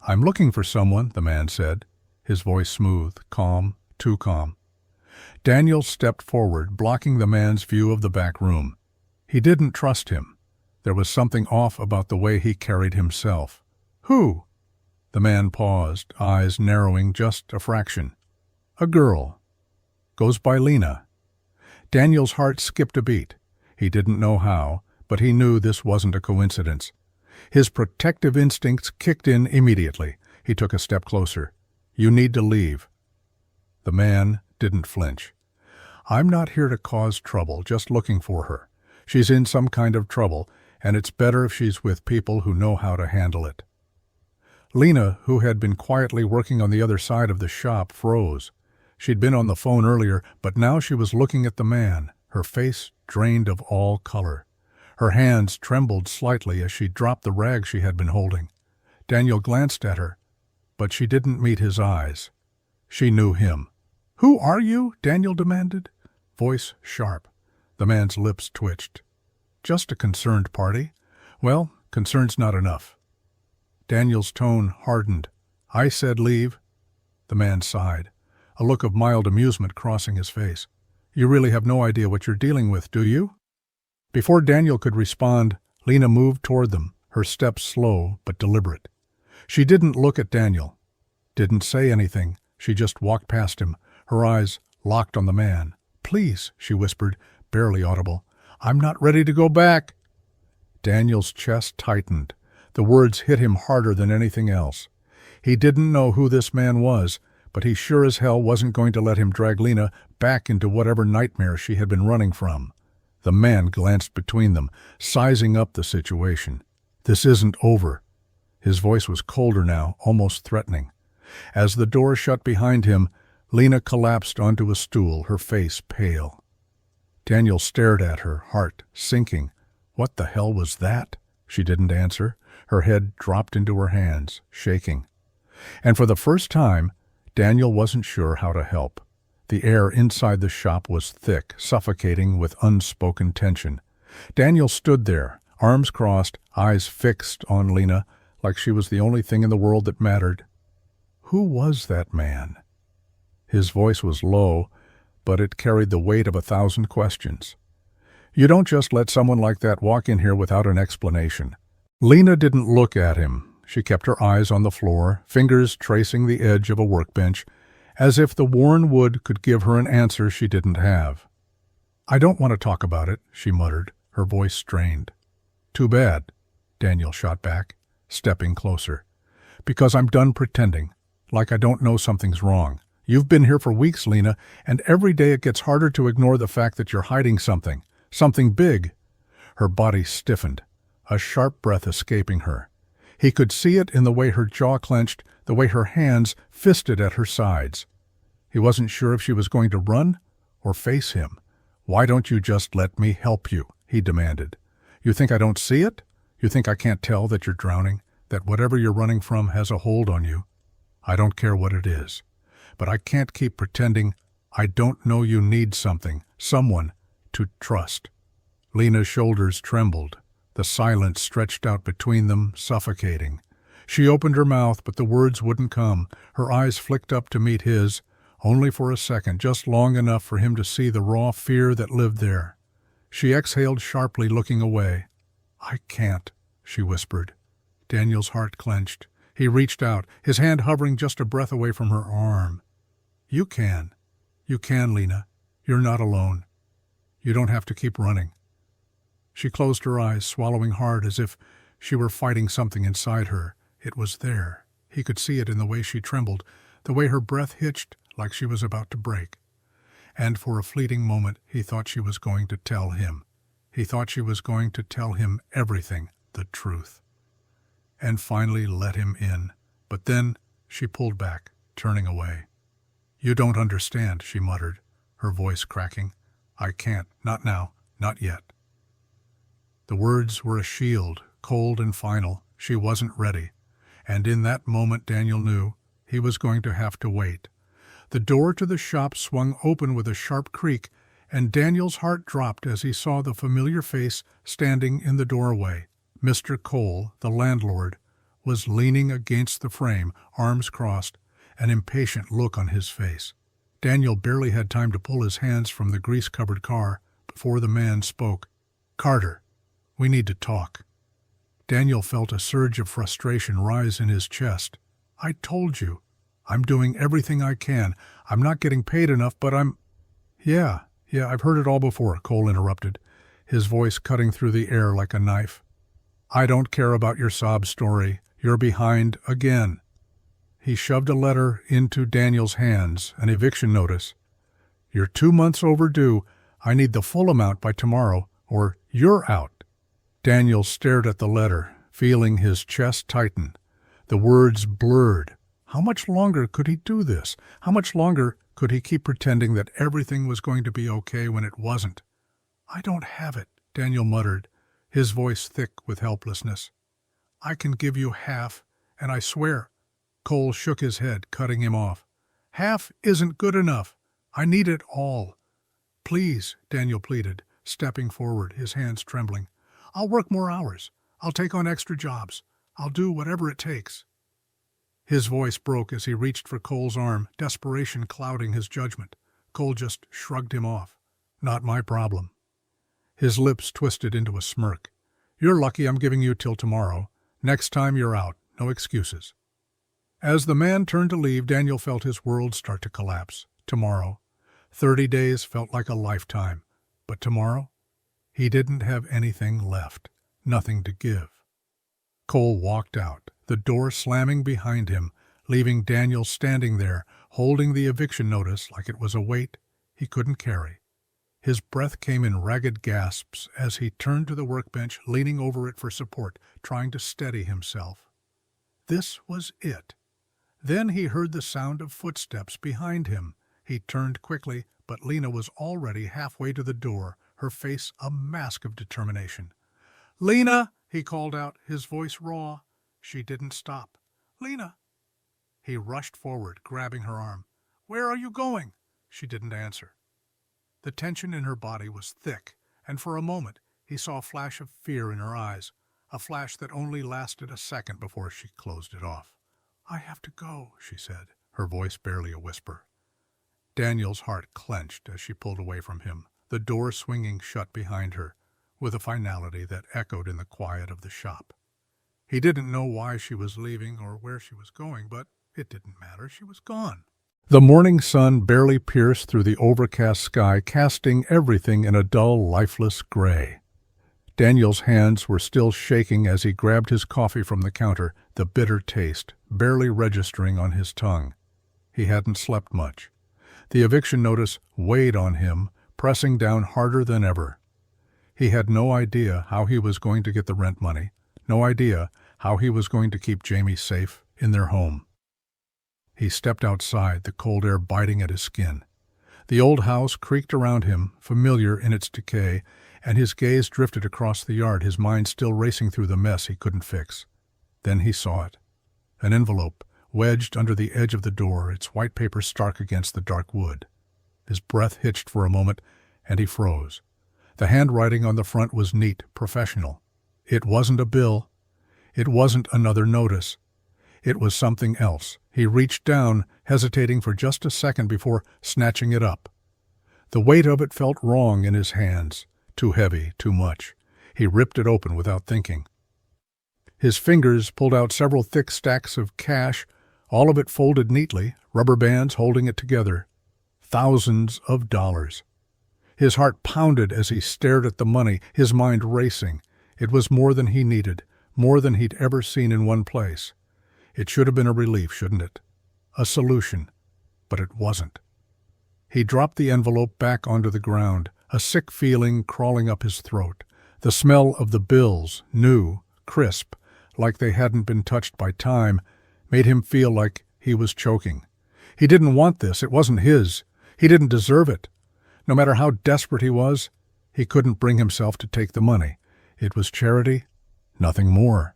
Speaker 1: "I'm looking for someone," the man said, his voice smooth, calm, too calm. Daniel stepped forward, blocking the man's view of the back room. He didn't trust him. There was something off about the way he carried himself. "Who?" The man paused, eyes narrowing just a fraction. "A girl. Goes by Lena." Daniel's heart skipped a beat. He didn't know how, but he knew this wasn't a coincidence. His protective instincts kicked in immediately. He took a step closer. "You need to leave." The man didn't flinch. "I'm not here to cause trouble, just looking for her. She's in some kind of trouble, and it's better if she's with people who know how to handle it." Lena, who had been quietly working on the other side of the shop, froze. She'd been on the phone earlier, but now she was looking at the man, her face drained of all color. Her hands trembled slightly as she dropped the rag she had been holding. Daniel glanced at her, but she didn't meet his eyes. She knew him. "Who are you?" Daniel demanded, voice sharp. The man's lips twitched. "Just a concerned party." "Well, concern's not enough." Daniel's tone hardened. "I said leave." The man sighed, a look of mild amusement crossing his face. "You really have no idea what you're dealing with, do you?" Before Daniel could respond, Lena moved toward them, her steps slow but deliberate. She didn't look at Daniel, didn't say anything. She just walked past him, her eyes locked on the man. "Please," she whispered, barely audible. "I'm not ready to go back." Daniel's chest tightened. The words hit him harder than anything else. He didn't know who this man was, but he sure as hell wasn't going to let him drag Lena back into whatever nightmare she had been running from. The man glanced between them, sizing up the situation. "This isn't over." His voice was colder now, almost threatening. As the door shut behind him, Lena collapsed onto a stool, her face pale. Daniel stared at her, heart sinking. What the hell was that? She didn't answer. Her head dropped into her hands, shaking. And for the first time, Daniel wasn't sure how to help. The air inside the shop was thick, suffocating with unspoken tension. Daniel stood there, arms crossed, eyes fixed on Lena, like she was the only thing in the world that mattered. Who was that man? His voice was low, but it carried the weight of 1,000 questions. You don't just let someone like that walk in here without an explanation. Lena didn't look at him. She kept her eyes on the floor, fingers tracing the edge of a workbench, as if the worn wood could give her an answer she didn't have. "I don't want to talk about it," she muttered, her voice strained. "Too bad," Daniel shot back, stepping closer. "Because I'm done pretending, like I don't know something's wrong. You've been here for weeks, Lena, and every day it gets harder to ignore the fact that you're hiding something big." Her body stiffened, a sharp breath escaping her. He could see it in the way her jaw clenched, the way her hands fisted at her sides. He wasn't sure if she was going to run or face him. "Why don't you just let me help you?" he demanded. "You think I don't see it? You think I can't tell that you're drowning, that whatever you're running from has a hold on you? I don't care what it is. But I can't keep pretending I don't know you need something, someone to trust." Lena's shoulders trembled. The silence stretched out between them, suffocating. She opened her mouth, but the words wouldn't come. Her eyes flicked up to meet his, only for a second, just long enough for him to see the raw fear that lived there. She exhaled sharply, looking away. "I can't," she whispered. Daniel's heart clenched. He reached out, his hand hovering just a breath away from her arm. "You can. You can, Lena. You're not alone. You don't have to keep running." She closed her eyes, swallowing hard as if she were fighting something inside her. It was there. He could see it in the way she trembled, the way her breath hitched like she was about to break. And for a fleeting moment he thought she was going to tell him. He thought she was going to tell him everything, the truth. And finally let him in. But then she pulled back, turning away. "You don't understand," she muttered, her voice cracking. "I can't. Not now. Not yet." The words were a shield, cold and final. She wasn't ready. And in that moment Daniel knew he was going to have to wait. The door to the shop swung open with a sharp creak, and Daniel's heart dropped as he saw the familiar face standing in the doorway. Mr. Cole, the landlord, was leaning against the frame, arms crossed, an impatient look on his face. Daniel barely had time to pull his hands from the grease-covered car before the man spoke. "Carter, we need to talk." Daniel felt a surge of frustration rise in his chest. "I told you. I'm doing everything I can. I'm not getting paid enough, but I'm—" Yeah, I've heard it all before," Cole interrupted, his voice cutting through the air like a knife. "I don't care about your sob story. You're behind again." He shoved a letter into Daniel's hands, an eviction notice. "You're 2 months overdue. I need the full amount by tomorrow, or you're out." Daniel stared at the letter, feeling his chest tighten. The words blurred. How much longer could he do this? How much longer could he keep pretending that everything was going to be okay when it wasn't? "I don't have it," Daniel muttered, his voice thick with helplessness. "I can give you half, and I swear—" Cole shook his head, cutting him off. "Half isn't good enough. I need it all." "Please," Daniel pleaded, stepping forward, his hands trembling. "I'll work more hours. I'll take on extra jobs. I'll do whatever it takes." His voice broke as he reached for Cole's arm, desperation clouding his judgment. Cole just shrugged him off. "Not my problem." His lips twisted into a smirk. "You're lucky I'm giving you till tomorrow. Next time you're out. No excuses." As the man turned to leave, Daniel felt his world start to collapse. Tomorrow. 30 days felt like a lifetime. But tomorrow? He didn't have anything left. Nothing to give. Cole walked out, the door slamming behind him, leaving Daniel standing there, holding the eviction notice like it was a weight he couldn't carry. His breath came in ragged gasps as he turned to the workbench, leaning over it for support, trying to steady himself. This was it. Then he heard the sound of footsteps behind him. He turned quickly, but Lena was already halfway to the door, her face a mask of determination. "Lena!" he called out, his voice raw. She didn't stop. "Lena!" He rushed forward, grabbing her arm. "Where are you going?" She didn't answer. The tension in her body was thick, and for a moment he saw a flash of fear in her eyes, a flash that only lasted a second before she closed it off. "I have to go," she said, her voice barely a whisper. Daniel's heart clenched as she pulled away from him, the door swinging shut behind her, with a finality that echoed in the quiet of the shop. He didn't know why she was leaving or where she was going, but it didn't matter. She was gone. The morning sun barely pierced through the overcast sky, casting everything in a dull, lifeless gray. Daniel's hands were still shaking as he grabbed his coffee from the counter, the bitter taste barely registering on his tongue. He hadn't slept much. The eviction notice weighed on him, pressing down harder than ever. He had no idea how he was going to get the rent money, no idea how he was going to keep Jamie safe in their home. He stepped outside, the cold air biting at his skin. The old house creaked around him, familiar in its decay, and his gaze drifted across the yard, his mind still racing through the mess he couldn't fix. Then he saw it. An envelope, wedged under the edge of the door, its white paper stark against the dark wood. His breath hitched for a moment, and he froze. The handwriting on the front was neat, professional. It wasn't a bill. It wasn't another notice. It was something else. He reached down, hesitating for just a second before snatching it up. The weight of it felt wrong in his hands. Too heavy, too much. He ripped it open without thinking. His fingers pulled out several thick stacks of cash, all of it folded neatly, rubber bands holding it together. Thousands of dollars. His heart pounded as he stared at the money, his mind racing. It was more than he needed, more than he'd ever seen in one place. It should have been a relief, shouldn't it? A solution. But it wasn't. He dropped the envelope back onto the ground, a sick feeling crawling up his throat. The smell of the bills, new, crisp, like they hadn't been touched by time, made him feel like he was choking. He didn't want this. It wasn't his. He didn't deserve it. No matter how desperate he was, he couldn't bring himself to take the money. It was charity, nothing more.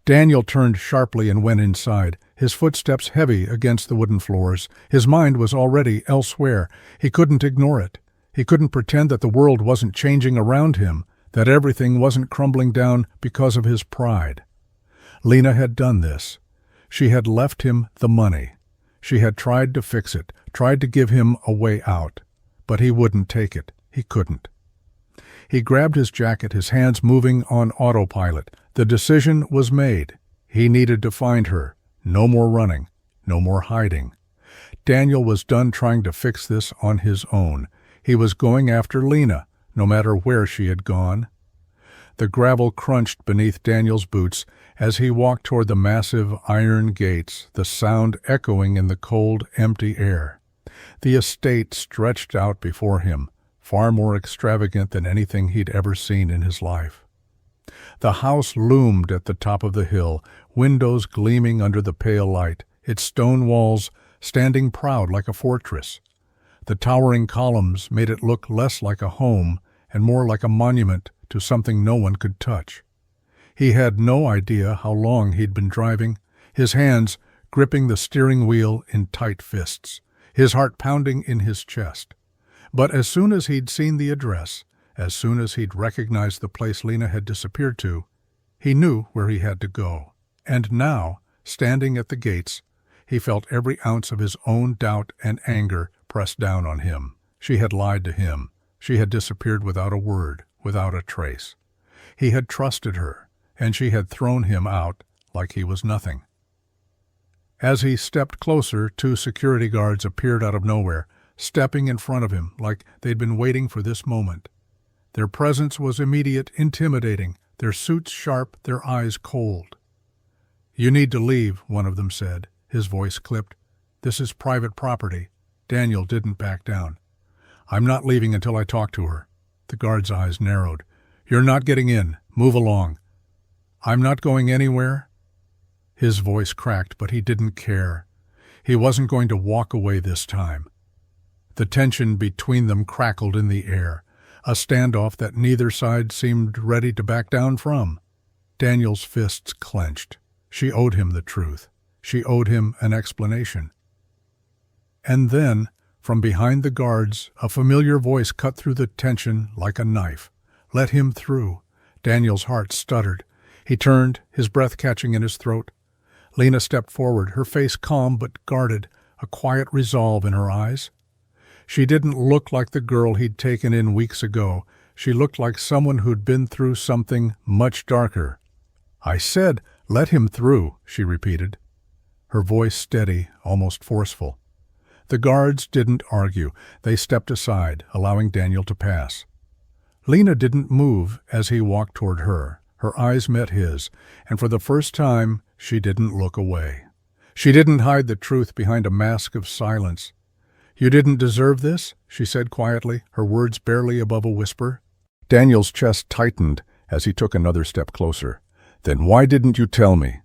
Speaker 1: Daniel turned sharply and went inside, his footsteps heavy against the wooden floors. His mind was already elsewhere. He couldn't ignore it. He couldn't pretend that the world wasn't changing around him, that everything wasn't crumbling down because of his pride. Lena had done this. She had left him the money. She had tried to fix it, tried to give him a way out. But he wouldn't take it. He couldn't. He grabbed his jacket, his hands moving on autopilot. The decision was made. He needed to find her. No more running. No more hiding. Daniel was done trying to fix this on his own. He was going after Lena, no matter where she had gone. The gravel crunched beneath Daniel's boots as he walked toward the massive iron gates, the sound echoing in the cold, empty air. The estate stretched out before him, far more extravagant than anything he'd ever seen in his life. The house loomed at the top of the hill, windows gleaming under the pale light, its stone walls standing proud like a fortress. The towering columns made it look less like a home and more like a monument to something no one could touch. He had no idea how long he'd been driving, his hands gripping the steering wheel in tight fists, his heart pounding in his chest. But as soon as he'd seen the address, as soon as he'd recognized the place Lena had disappeared to, he knew where he had to go. And now, standing at the gates, he felt every ounce of his own doubt and anger pressed down on him. She had lied to him. She had disappeared without a word, without a trace. He had trusted her, and she had thrown him out like he was nothing. As he stepped closer, 2 security guards appeared out of nowhere, stepping in front of him like they'd been waiting for this moment. Their presence was immediate, intimidating, their suits sharp, their eyes cold. "You need to leave," one of them said, his voice clipped. "This is private property." Daniel didn't back down. "I'm not leaving until I talk to her." The guard's eyes narrowed. "You're not getting in. Move along." "I'm not going anywhere." His voice cracked, but he didn't care. He wasn't going to walk away this time. The tension between them crackled in the air, a standoff that neither side seemed ready to back down from. Daniel's fists clenched. She owed him the truth. She owed him an explanation. And then, from behind the guards, a familiar voice cut through the tension like a knife. "Let him through." Daniel's heart stuttered. He turned, his breath catching in his throat. Lena stepped forward, her face calm but guarded, a quiet resolve in her eyes. She didn't look like the girl he'd taken in weeks ago. She looked like someone who'd been through something much darker. "I said, let him through," she repeated, her voice steady, almost forceful. The guards didn't argue. They stepped aside, allowing Daniel to pass. Lena didn't move as he walked toward her. Her eyes met his, and for the first time, she didn't look away. She didn't hide the truth behind a mask of silence. "You didn't deserve this," she said quietly, her words barely above a whisper. Daniel's chest tightened as he took another step closer. "Then why didn't you tell me?"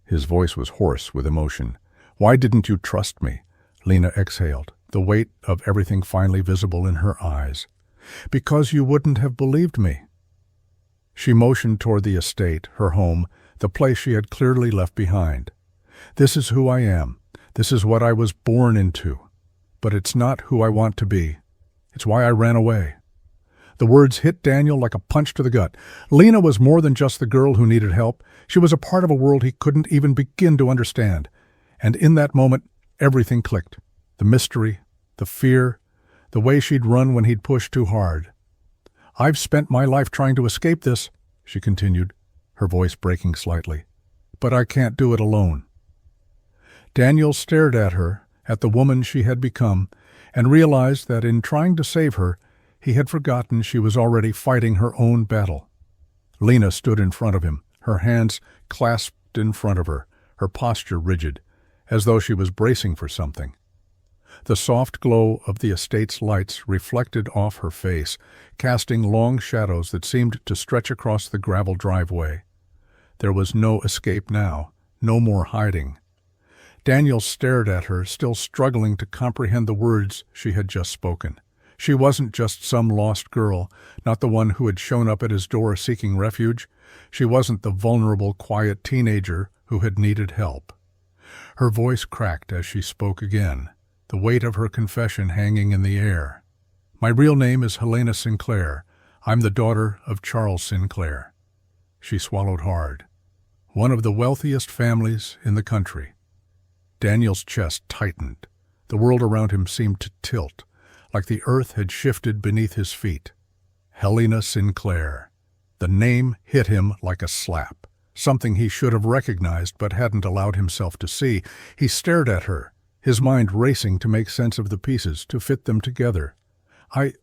Speaker 1: His voice was hoarse with emotion. "Why didn't you trust me?" Lena exhaled, the weight of everything finally visible in her eyes. "Because you wouldn't have believed me." She motioned toward the estate, her home, the place she had clearly left behind. "This is who I am. This is what I was born into. But it's not who I want to be. It's why I ran away." The words hit Daniel like a punch to the gut. Lena was more than just the girl who needed help. She was a part of a world he couldn't even begin to understand. And in that moment, everything clicked. The mystery, the fear, the way she'd run when he'd pushed too hard. "I've spent my life trying to escape this," she continued, her voice breaking slightly. "But I can't do it alone." Daniel stared at her, at the woman she had become, and realized that in trying to save her, he had forgotten she was already fighting her own battle. Lena stood in front of him, her hands clasped in front of her, her posture rigid, as though she was bracing for something. The soft glow of the estate's lights reflected off her face, casting long shadows that seemed to stretch across the gravel driveway. There was no escape now, no more hiding. Daniel stared at her, still struggling to comprehend the words she had just spoken. She wasn't just some lost girl, not the one who had shown up at his door seeking refuge. She wasn't the vulnerable, quiet teenager who had needed help. Her voice cracked as she spoke again, the weight of her confession hanging in the air. "My real name is Helena Sinclair. I'm the daughter of Charles Sinclair." She swallowed hard. One of the wealthiest families in the country. Daniel's chest tightened. The world around him seemed to tilt, like the earth had shifted beneath his feet. Helena Sinclair. The name hit him like a slap, something he should have recognized but hadn't allowed himself to see. He stared at her, his mind racing to make sense of the pieces, to fit them together. I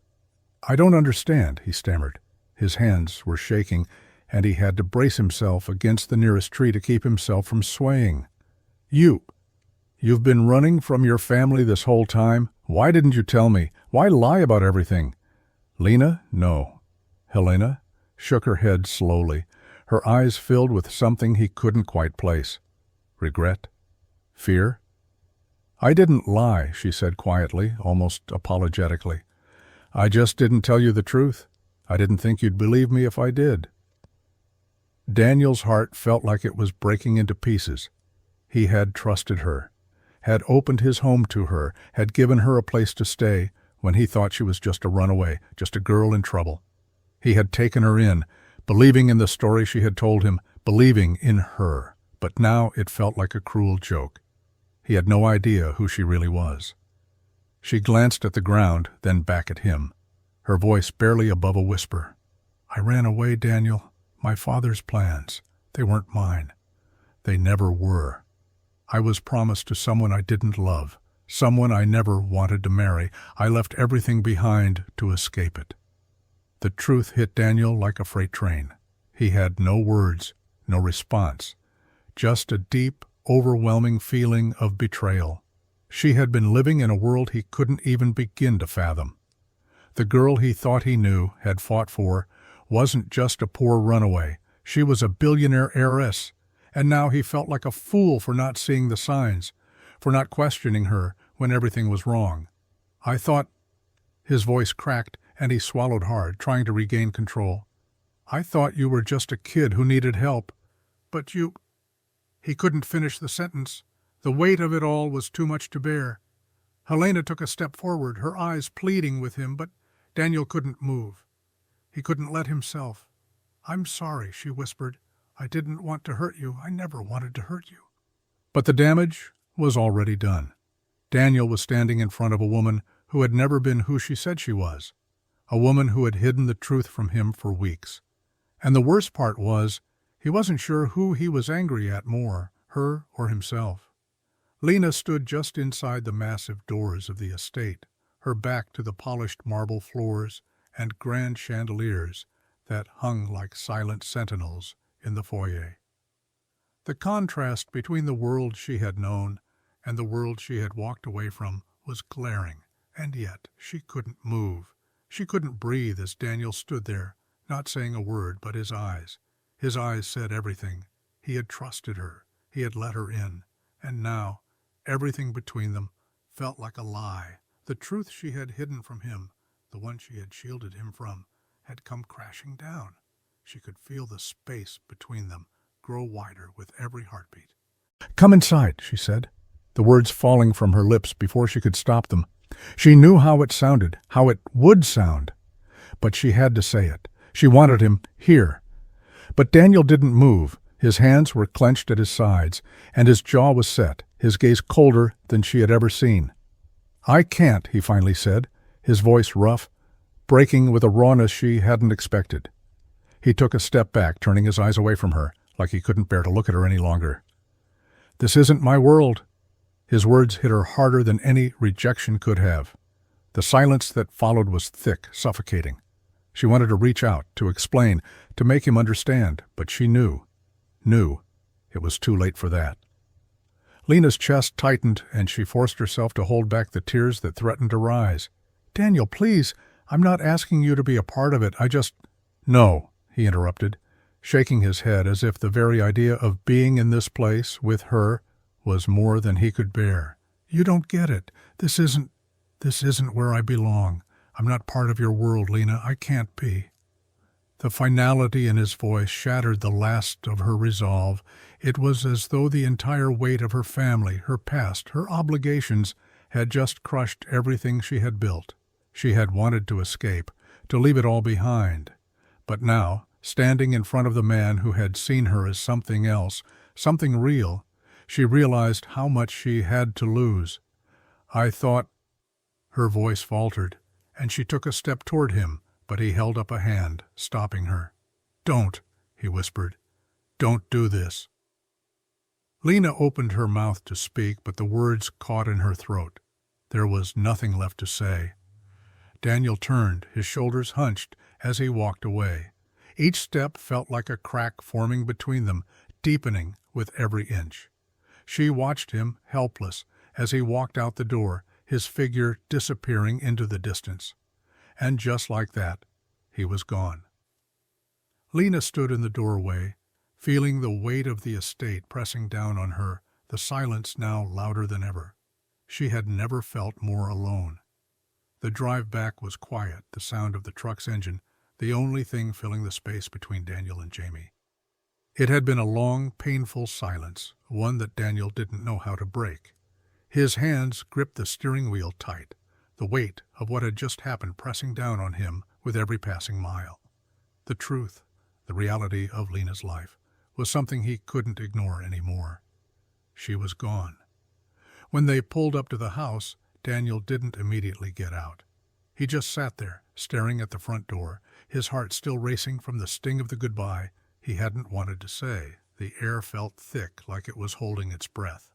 Speaker 1: don't understand," he stammered. His hands were shaking, and he had to brace himself against the nearest tree to keep himself from swaying. You've been running from your family this whole time? Why didn't you tell me? Why lie about everything?" "Lena, no." Helena shook her head slowly, her eyes filled with something he couldn't quite place. Regret? Fear? "I didn't lie," she said quietly, almost apologetically. "I just didn't tell you the truth. I didn't think you'd believe me if I did." Daniel's heart felt like it was breaking into pieces. He had trusted her, had opened his home to her, had given her a place to stay when he thought she was just a runaway, just a girl in trouble. He had taken her in, believing in the story she had told him, believing in her. But now it felt like a cruel joke. He had no idea who she really was. She glanced at the ground, then back at him, her voice barely above a whisper. "I ran away, Daniel. My father's plans. They weren't mine. They never were. I was promised to someone I didn't love, someone I never wanted to marry. I left everything behind to escape it." The truth hit Daniel like a freight train. He had no words, no response, just a deep, overwhelming feeling of betrayal. She had been living in a world he couldn't even begin to fathom. The girl he thought he knew, had fought for, wasn't just a poor runaway. She was a billionaire heiress. And now he felt like a fool for not seeing the signs, for not questioning her when everything was wrong. "I thought—" His voice cracked, and he swallowed hard, trying to regain control. "I thought you were just a kid who needed help. But you—" He couldn't finish the sentence. The weight of it all was too much to bear. Helena took a step forward, her eyes pleading with him, but Daniel couldn't move. He couldn't let himself. "I'm sorry," she whispered. "I didn't want to hurt you. I never wanted to hurt you." But the damage was already done. Daniel was standing in front of a woman who had never been who she said she was, a woman who had hidden the truth from him for weeks. And the worst part was, he wasn't sure who he was angry at more, her or himself. Lena stood just inside the massive doors of the estate, her back to the polished marble floors and grand chandeliers that hung like silent sentinels in the foyer. The contrast between the world she had known and the world she had walked away from was glaring, and yet she couldn't move. She couldn't breathe as Daniel stood there, not saying a word, but his eyes. His eyes said everything. He had trusted her. He had let her in. And now, everything between them felt like a lie. The truth she had hidden from him, the one she had shielded him from, had come crashing down. She could feel the space between them grow wider with every heartbeat. "Come inside," she said, the words falling from her lips before she could stop them. She knew how it sounded, how it would sound, but she had to say it. She wanted him here. But Daniel didn't move. His hands were clenched at his sides, and his jaw was set, his gaze colder than she had ever seen. "I can't," he finally said, his voice rough, breaking with a rawness she hadn't expected. He took a step back, turning his eyes away from her, like he couldn't bear to look at her any longer. "This isn't my world." His words hit her harder than any rejection could have. The silence that followed was thick, suffocating. She wanted to reach out, to explain, to make him understand, but she knew. knew it was too late for that. Lena's chest tightened, and she forced herself to hold back the tears that threatened to rise. "Daniel, please, I'm not asking you to be a part of it. I just—" "No," he interrupted, shaking his head as if the very idea of being in this place with her was more than he could bear. "You don't get it. This isn't where I belong. I'm not part of your world, Lena. I can't be." The finality in his voice shattered the last of her resolve. It was as though the entire weight of her family, her past, her obligations had just crushed everything she had built. She had wanted to escape, to leave it all behind. But now, standing in front of the man who had seen her as something else, something real, she realized how much she had to lose. "I thought—" Her voice faltered, and she took a step toward him, but he held up a hand, stopping her. "Don't," he whispered. "Don't do this." Lena opened her mouth to speak, but the words caught in her throat. There was nothing left to say. Daniel turned, his shoulders hunched, as he walked away. Each step felt like a crack forming between them, deepening with every inch. She watched him, helpless, as he walked out the door, his figure disappearing into the distance. And just like that, he was gone. Lena stood in the doorway, feeling the weight of the estate pressing down on her, the silence now louder than ever. She had never felt more alone. The drive back was quiet, the sound of the truck's engine, the only thing filling the space between Daniel and Jamie. It had been a long, painful silence, one that Daniel didn't know how to break. His hands gripped the steering wheel tight, the weight of what had just happened pressing down on him with every passing mile. The truth, the reality of Lena's life, was something he couldn't ignore anymore. She was gone. When they pulled up to the house, Daniel didn't immediately get out. He just sat there, staring at the front door, his heart still racing from the sting of the goodbye he hadn't wanted to say. The air felt thick, like it was holding its breath.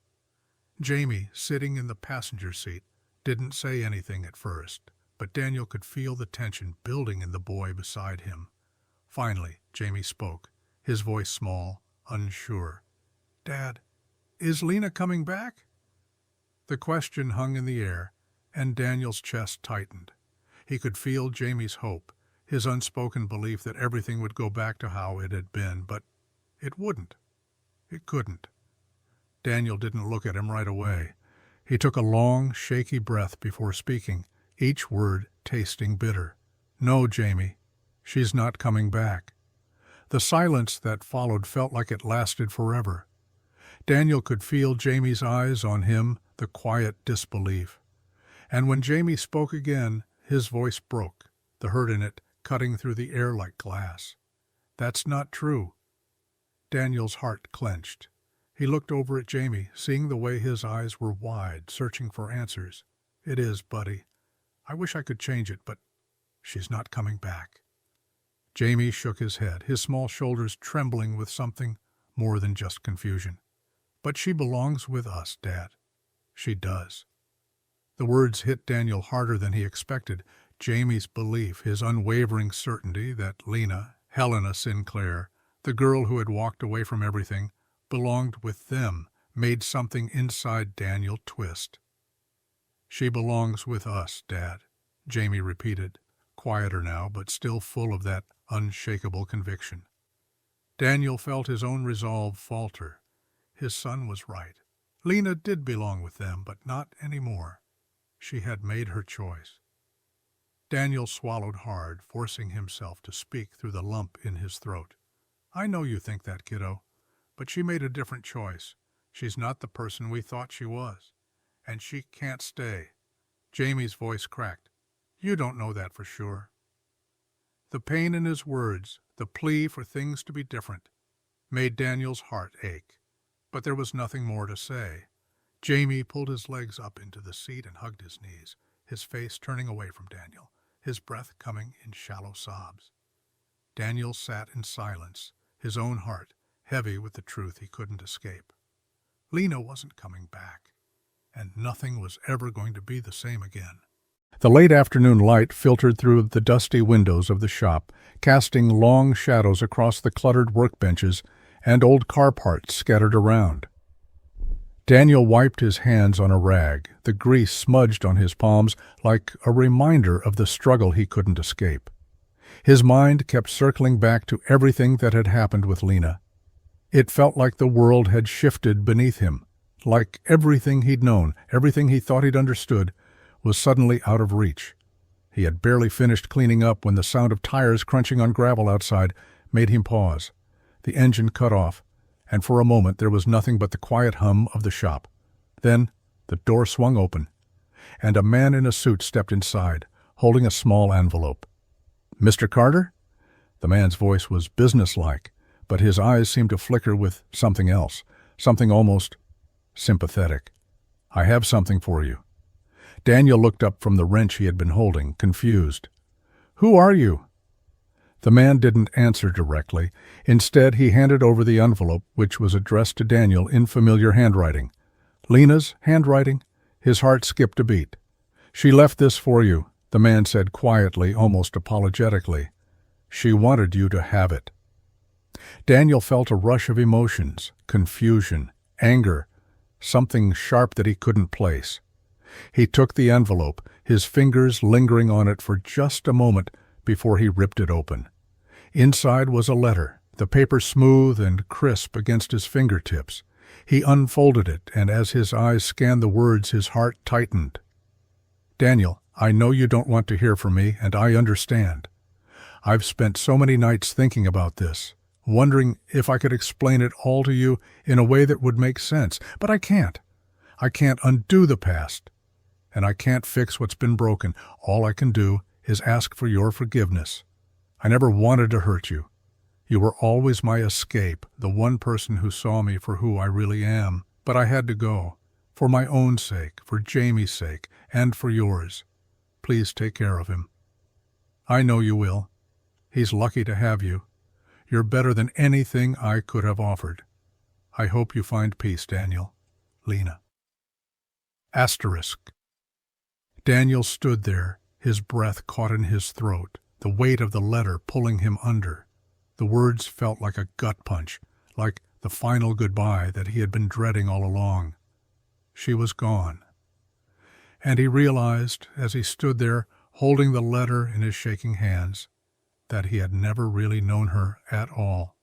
Speaker 1: Jamie, sitting in the passenger seat, didn't say anything at first, but Daniel could feel the tension building in the boy beside him. Finally, Jamie spoke, his voice small, unsure. "Dad, is Lena coming back?" The question hung in the air, and Daniel's chest tightened. He could feel Jamie's hope, his unspoken belief that everything would go back to how it had been, but it wouldn't. It couldn't. Daniel didn't look at him right away. He took a long, shaky breath before speaking, each word tasting bitter. "No, Jamie, she's not coming back." The silence that followed felt like it lasted forever. Daniel could feel Jamie's eyes on him, the quiet disbelief. And when Jamie spoke again, his voice broke, the hurt in it cutting through the air like glass. "That's not true." Daniel's heart clenched. He looked over at Jamie, seeing the way his eyes were wide, searching for answers. "It is, buddy. I wish I could change it, but she's not coming back." Jamie shook his head, his small shoulders trembling with something more than just confusion. "But she belongs with us, Dad. She does." The words hit Daniel harder than he expected. Jamie's belief, his unwavering certainty that Lena, Helena Sinclair, the girl who had walked away from everything, belonged with them, made something inside Daniel twist. "She belongs with us, Dad," Jamie repeated, quieter now, but still full of that unshakable conviction. Daniel felt his own resolve falter. His son was right. Lena did belong with them, but not anymore. She had made her choice. Daniel swallowed hard, forcing himself to speak through the lump in his throat. "I know you think that, kiddo, but she made a different choice. She's not the person we thought she was. And she can't stay." Jamie's voice cracked. "You don't know that for sure." The pain in his words, the plea for things to be different, made Daniel's heart ache. But there was nothing more to say. Jamie pulled his legs up into the seat and hugged his knees, his face turning away from Daniel, his breath coming in shallow sobs. Daniel sat in silence, his own heart heavy with the truth he couldn't escape. Lena wasn't coming back, and nothing was ever going to be the same again. The late afternoon light filtered through the dusty windows of the shop, casting long shadows across the cluttered workbenches and old car parts scattered around. Daniel wiped his hands on a rag, the grease smudged on his palms like a reminder of the struggle he couldn't escape. His mind kept circling back to everything that had happened with Lena. It felt like the world had shifted beneath him, like everything he'd known, everything he thought he'd understood, was suddenly out of reach. He had barely finished cleaning up when the sound of tires crunching on gravel outside made him pause. The engine cut off, and for a moment there was nothing but the quiet hum of the shop. Then the door swung open, and a man in a suit stepped inside, holding a small envelope. "Mr. Carter?" The man's voice was businesslike, but his eyes seemed to flicker with something else, something almost sympathetic. "I have something for you." Daniel looked up from the wrench he had been holding, confused. "Who are you?" The man didn't answer directly. Instead, he handed over the envelope, which was addressed to Daniel in familiar handwriting. Lena's handwriting? His heart skipped a beat. "She left this for you," the man said quietly, almost apologetically. "She wanted you to have it." Daniel felt a rush of emotions, confusion, anger, something sharp that he couldn't place. He took the envelope, his fingers lingering on it for just a moment before he ripped it open. Inside was a letter, the paper smooth and crisp against his fingertips. He unfolded it, and as his eyes scanned the words, his heart tightened. "Daniel, I know you don't want to hear from me, and I understand. I've spent so many nights thinking about this, wondering if I could explain it all to you in a way that would make sense, but I can't. I can't undo the past, and I can't fix what's been broken. All I can do is ask for your forgiveness. I never wanted to hurt you. You were always my escape, the one person who saw me for who I really am. But I had to go, for my own sake, for Jamie's sake, and for yours. Please take care of him. I know you will. He's lucky to have you. You're better than anything I could have offered. I hope you find peace, Daniel. Lena." Asterisk. Daniel stood there, his breath caught in his throat, the weight of the letter pulling him under. The words felt like a gut punch, like the final goodbye that he had been dreading all along. She was gone. And he realized, as he stood there, holding the letter in his shaking hands, that he had never really known her at all.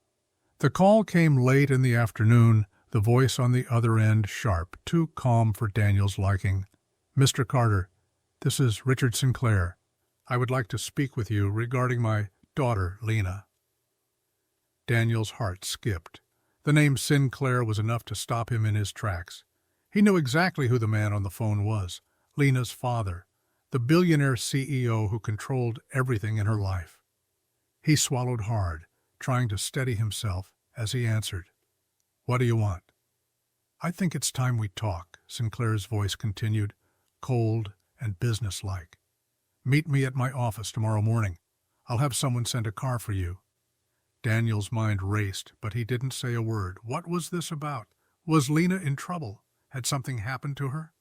Speaker 1: The call came late in the afternoon, the voice on the other end sharp, too calm for Daniel's liking. "Mr. Carter, this is Richard Sinclair. I would like to speak with you regarding my daughter, Lena." Daniel's heart skipped. The name Sinclair was enough to stop him in his tracks. He knew exactly who the man on the phone was, Lena's father, the billionaire CEO who controlled everything in her life. He swallowed hard, trying to steady himself as he answered. "What do you want?" "I think it's time we talk," Sinclair's voice continued, cold and businesslike. "Meet me at my office tomorrow morning. I'll have someone send a car for you." Daniel's mind raced, but he didn't say a word. What was this about? Was Lena in trouble? Had something happened to her?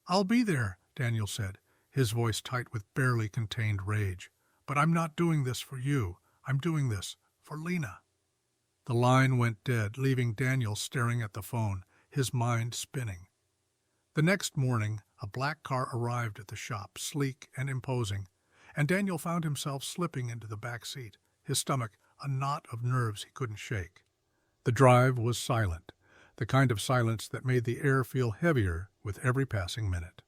Speaker 1: "I'll be there," Daniel said, his voice tight with barely contained rage. "But I'm not doing this for you. I'm doing this for Lena." The line went dead, leaving Daniel staring at the phone, his mind spinning. The next morning, a black car arrived at the shop, sleek and imposing, and Daniel found himself slipping into the back seat, his stomach a knot of nerves he couldn't shake. The drive was silent, the kind of silence that made the air feel heavier with every passing minute.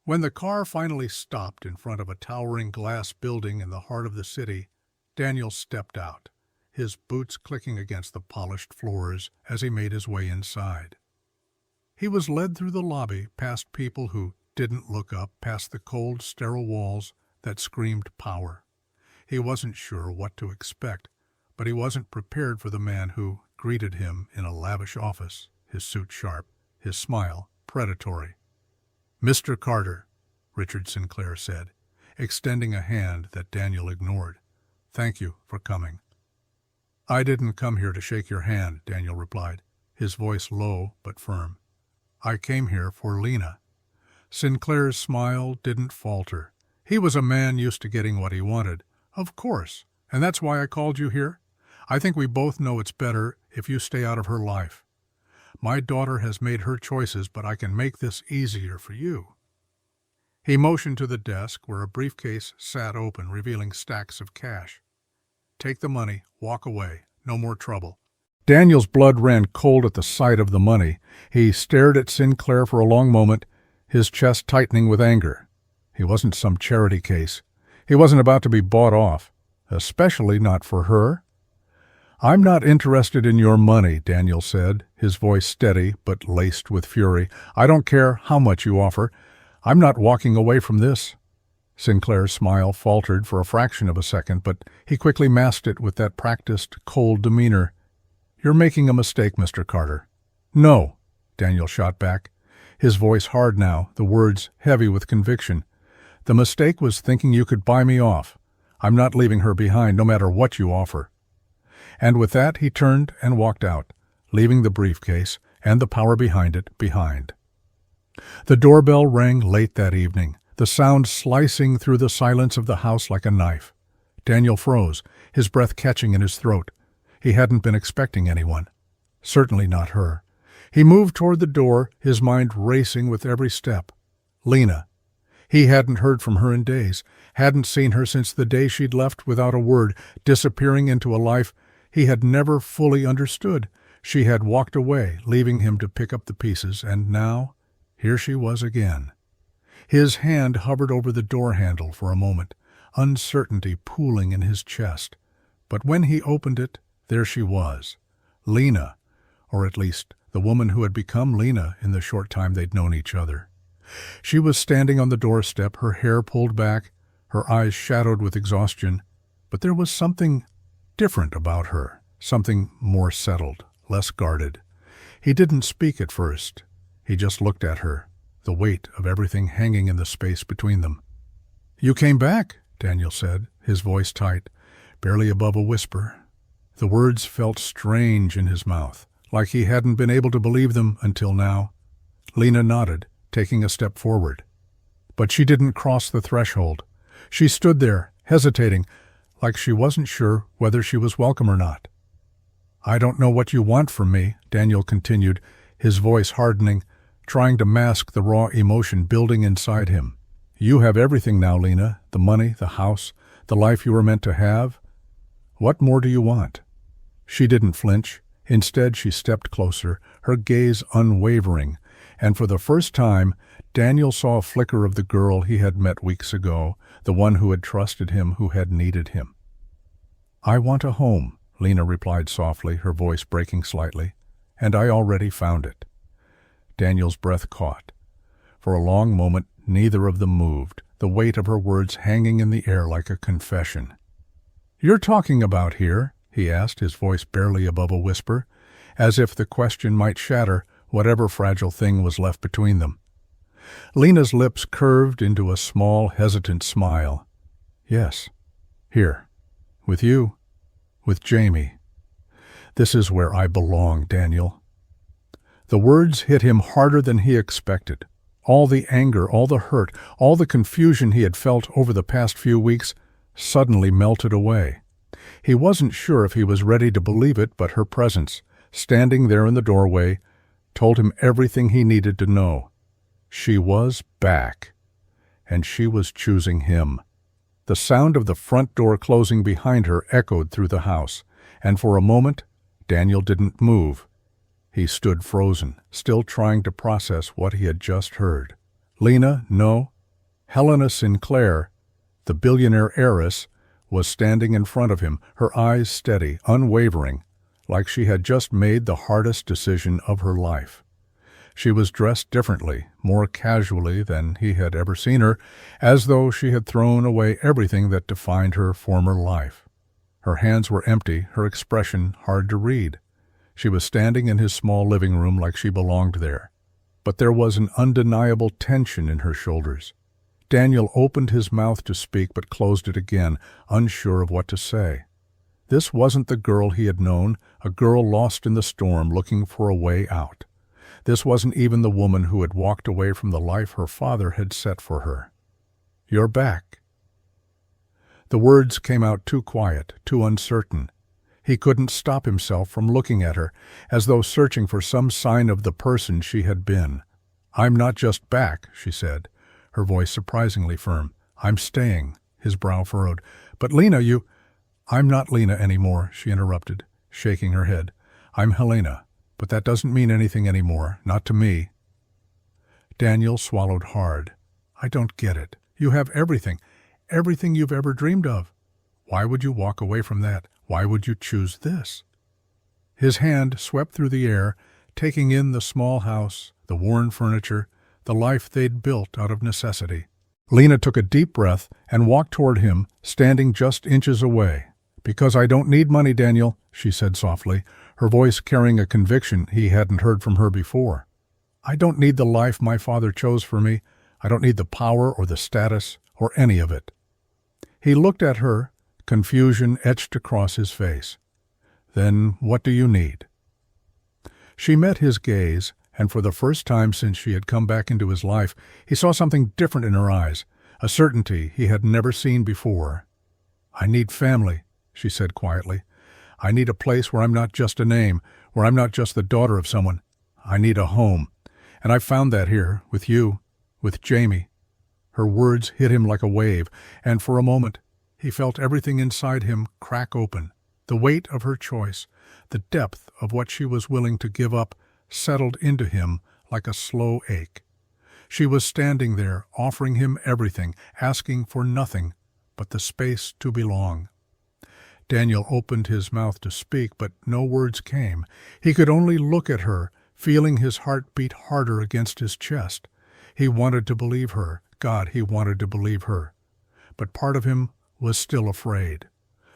Speaker 1: When the car finally stopped in front of a towering glass building in the heart of the city, Daniel stepped out, his boots clicking against the polished floors as he made his way inside. He was led through the lobby, past people who didn't look up, past the cold, sterile walls that screamed power. He wasn't sure what to expect, but he wasn't prepared for the man who greeted him in a lavish office, his suit sharp, his smile predatory. "Mr. Carter," Richard Sinclair said, extending a hand that Daniel ignored. "Thank you for coming." "I didn't come here to shake your hand," Daniel replied, his voice low but firm. "I came here for Lena." Sinclair's smile didn't falter. He was a man used to getting what he wanted. "Of course, and that's why I called you here. I think we both know it's better if you stay out of her life. My daughter has made her choices, but I can make this easier for you." He motioned to the desk where a briefcase sat open, revealing stacks of cash. "Take the money, walk away, no more trouble." Daniel's blood ran cold at the sight of the money. He stared at Sinclair for a long moment, his chest tightening with anger. He wasn't some charity case. He wasn't about to be bought off, especially not for her. "I'm not interested in your money," Daniel said, his voice steady but laced with fury. "I don't care how much you offer. I'm not walking away from this." Sinclair's smile faltered for a fraction of a second, but he quickly masked it with that practiced, cold demeanor. "You're making a mistake, Mr. Carter." "No," Daniel shot back, his voice hard now, the words heavy with conviction. "The mistake was thinking you could buy me off. I'm not leaving her behind, no matter what you offer." And with that, he turned and walked out, leaving the briefcase and the power behind it behind. The doorbell rang late that evening, the sound slicing through the silence of the house like a knife. Daniel froze, his breath catching in his throat. He hadn't been expecting anyone. Certainly not her. He moved toward the door, his mind racing with every step. Lena. He hadn't heard from her in days, hadn't seen her since the day she'd left without a word, disappearing into a life he had never fully understood. She had walked away, leaving him to pick up the pieces, and now, here she was again. His hand hovered over the door handle for a moment, uncertainty pooling in his chest. But when he opened it, there she was. Lena, or at least the woman who had become Lena in the short time they'd known each other. She was standing on the doorstep, her hair pulled back, her eyes shadowed with exhaustion. But there was something different about her, something more settled, less guarded. He didn't speak at first. He just looked at her, the weight of everything hanging in the space between them. "You came back," Daniel said, his voice tight, barely above a whisper. The words felt strange in his mouth, like he hadn't been able to believe them until now. Lena nodded, taking a step forward. But she didn't cross the threshold. She stood there, hesitating, like she wasn't sure whether she was welcome or not. "I don't know what you want from me," Daniel continued, his voice hardening, trying to mask the raw emotion building inside him. "You have everything now, Lena, the money, the house, the life you were meant to have. What more do you want?" She didn't flinch. Instead, she stepped closer, her gaze unwavering, and for the first time, Daniel saw a flicker of the girl he had met weeks ago, the one who had trusted him, who had needed him. "I want a home," Lena replied softly, her voice breaking slightly, "and I already found it." Daniel's breath caught. For a long moment, neither of them moved, the weight of her words hanging in the air like a confession. "You're talking about here?" he asked, his voice barely above a whisper, as if the question might shatter whatever fragile thing was left between them. Lena's lips curved into a small, hesitant smile. "Yes, here, with you, with Jamie. This is where I belong, Daniel." The words hit him harder than he expected. All the anger, all the hurt, all the confusion he had felt over the past few weeks suddenly melted away. He wasn't sure if he was ready to believe it, but her presence, standing there in the doorway, told him everything he needed to know. She was back, and she was choosing him. The sound of the front door closing behind her echoed through the house, and for a moment, Daniel didn't move. He stood frozen, still trying to process what he had just heard. Lena, no, Helena Sinclair, the billionaire heiress, was standing in front of him, her eyes steady, unwavering, like she had just made the hardest decision of her life. She was dressed differently, more casually than he had ever seen her, as though she had thrown away everything that defined her former life. Her hands were empty, her expression hard to read. She was standing in his small living room like she belonged there, but there was an undeniable tension in her shoulders. Daniel opened his mouth to speak but closed it again, unsure of what to say. This wasn't the girl he had known, a girl lost in the storm looking for a way out. This wasn't even the woman who had walked away from the life her father had set for her. "You're back." The words came out too quiet, too uncertain. He couldn't stop himself from looking at her, as though searching for some sign of the person she had been. "I'm not just back," she said, her voice surprisingly firm. "I'm staying." His brow furrowed. "But Lena, you—" "I'm not Lena anymore," she interrupted, shaking her head. "I'm Helena, but that doesn't mean anything anymore, not to me." Daniel swallowed hard. "I don't get it. You have everything, everything you've ever dreamed of. Why would you walk away from that? Why would you choose this?" His hand swept through the air, taking in the small house, the worn furniture, the life they'd built out of necessity. Lena took a deep breath and walked toward him, standing just inches away. "Because I don't need money, Daniel," she said softly, her voice carrying a conviction he hadn't heard from her before. "I don't need the life my father chose for me. I don't need the power or the status or any of it." He looked at her, confusion etched across his face. "Then what do you need?" She met his gaze, and for the first time since she had come back into his life, he saw something different in her eyes, a certainty he had never seen before. "I need family," she said quietly. "I need a place where I'm not just a name, where I'm not just the daughter of someone. I need a home. And I found that here, with you, with Jamie." Her words hit him like a wave, and for a moment he felt everything inside him crack open. The weight of her choice, the depth of what she was willing to give up, settled into him like a slow ache. She was standing there, offering him everything, asking for nothing but the space to belong. Daniel opened his mouth to speak, but no words came. He could only look at her, feeling his heart beat harder against his chest. He wanted to believe her. God, he wanted to believe her. But part of him was still afraid.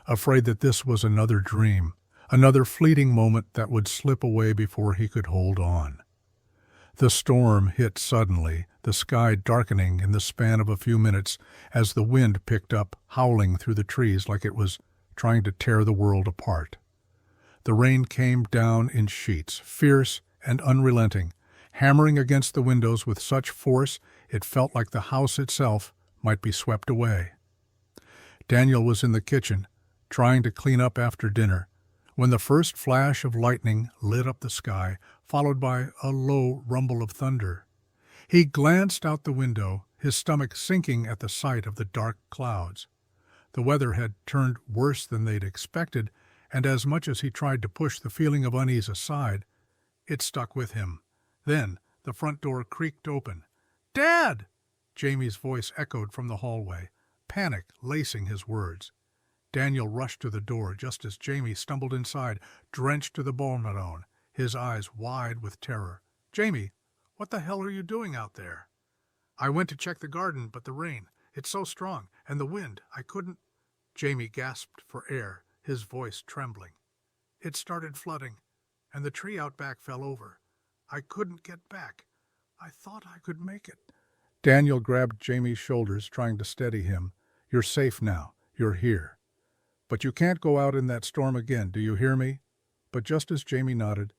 Speaker 1: Afraid that this was another dream, another fleeting moment that would slip away before he could hold on. The storm hit suddenly, the sky darkening in the span of a few minutes as the wind picked up, howling through the trees like it was trying to tear the world apart. The rain came down in sheets, fierce and unrelenting, hammering against the windows with such force it felt like the house itself might be swept away. Daniel was in the kitchen, trying to clean up after dinner, when the first flash of lightning lit up the sky, followed by a low rumble of thunder. He glanced out the window, his stomach sinking at the sight of the dark clouds. The weather had turned worse than they'd expected, and as much as he tried to push the feeling of unease aside, it stuck with him. Then the front door creaked open. "Dad!" Jamie's voice echoed from the hallway, panic lacing his words. Daniel rushed to the door just as Jamie stumbled inside, drenched to the bone, his eyes wide with terror. "Jamie, what the hell are you doing out there?" "I went to check the garden, but the rain, it's so strong, and the wind, I couldn't—" Jamie gasped for air, his voice trembling. "It started flooding, and the tree out back fell over. I couldn't get back. I thought I could make it." Daniel grabbed Jamie's shoulders, trying to steady him. "You're safe now. You're here. But you can't go out in that storm again, do you hear me?" But just as Jamie nodded,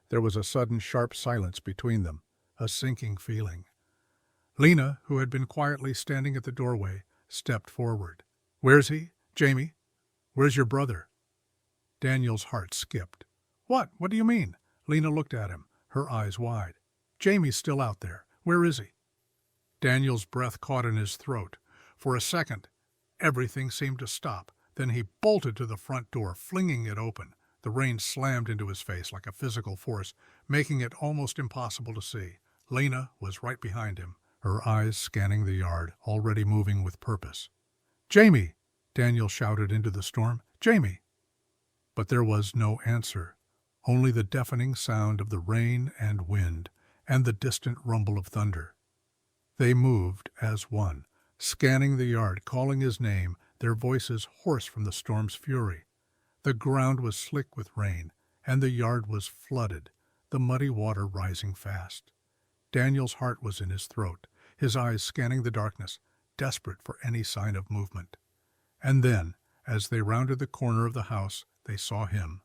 Speaker 1: there was a sudden sharp silence between them, a sinking feeling. Lena, who had been quietly standing at the doorway, stepped forward. "Where's he? Jamie? Where's your brother?" Daniel's heart skipped. What do you mean?" Lena looked at him, her eyes wide. "Jamie's still out there. Where is he?" Daniel's breath caught in his throat. For a second, everything seemed to stop. Then he bolted to the front door, flinging it open. The rain slammed into his face like a physical force, making it almost impossible to see. Lena was right behind him, her eyes scanning the yard, already moving with purpose. "Jamie!" Daniel shouted into the storm. "Jamie!" But there was no answer, only the deafening sound of the rain and wind, and the distant rumble of thunder. They moved as one, scanning the yard, calling his name, their voices hoarse from the storm's fury. The ground was slick with rain, and the yard was flooded, the muddy water rising fast. Daniel's heart was in his throat, his eyes scanning the darkness, desperate for any sign of movement. And then, as they rounded the corner of the house, they saw him.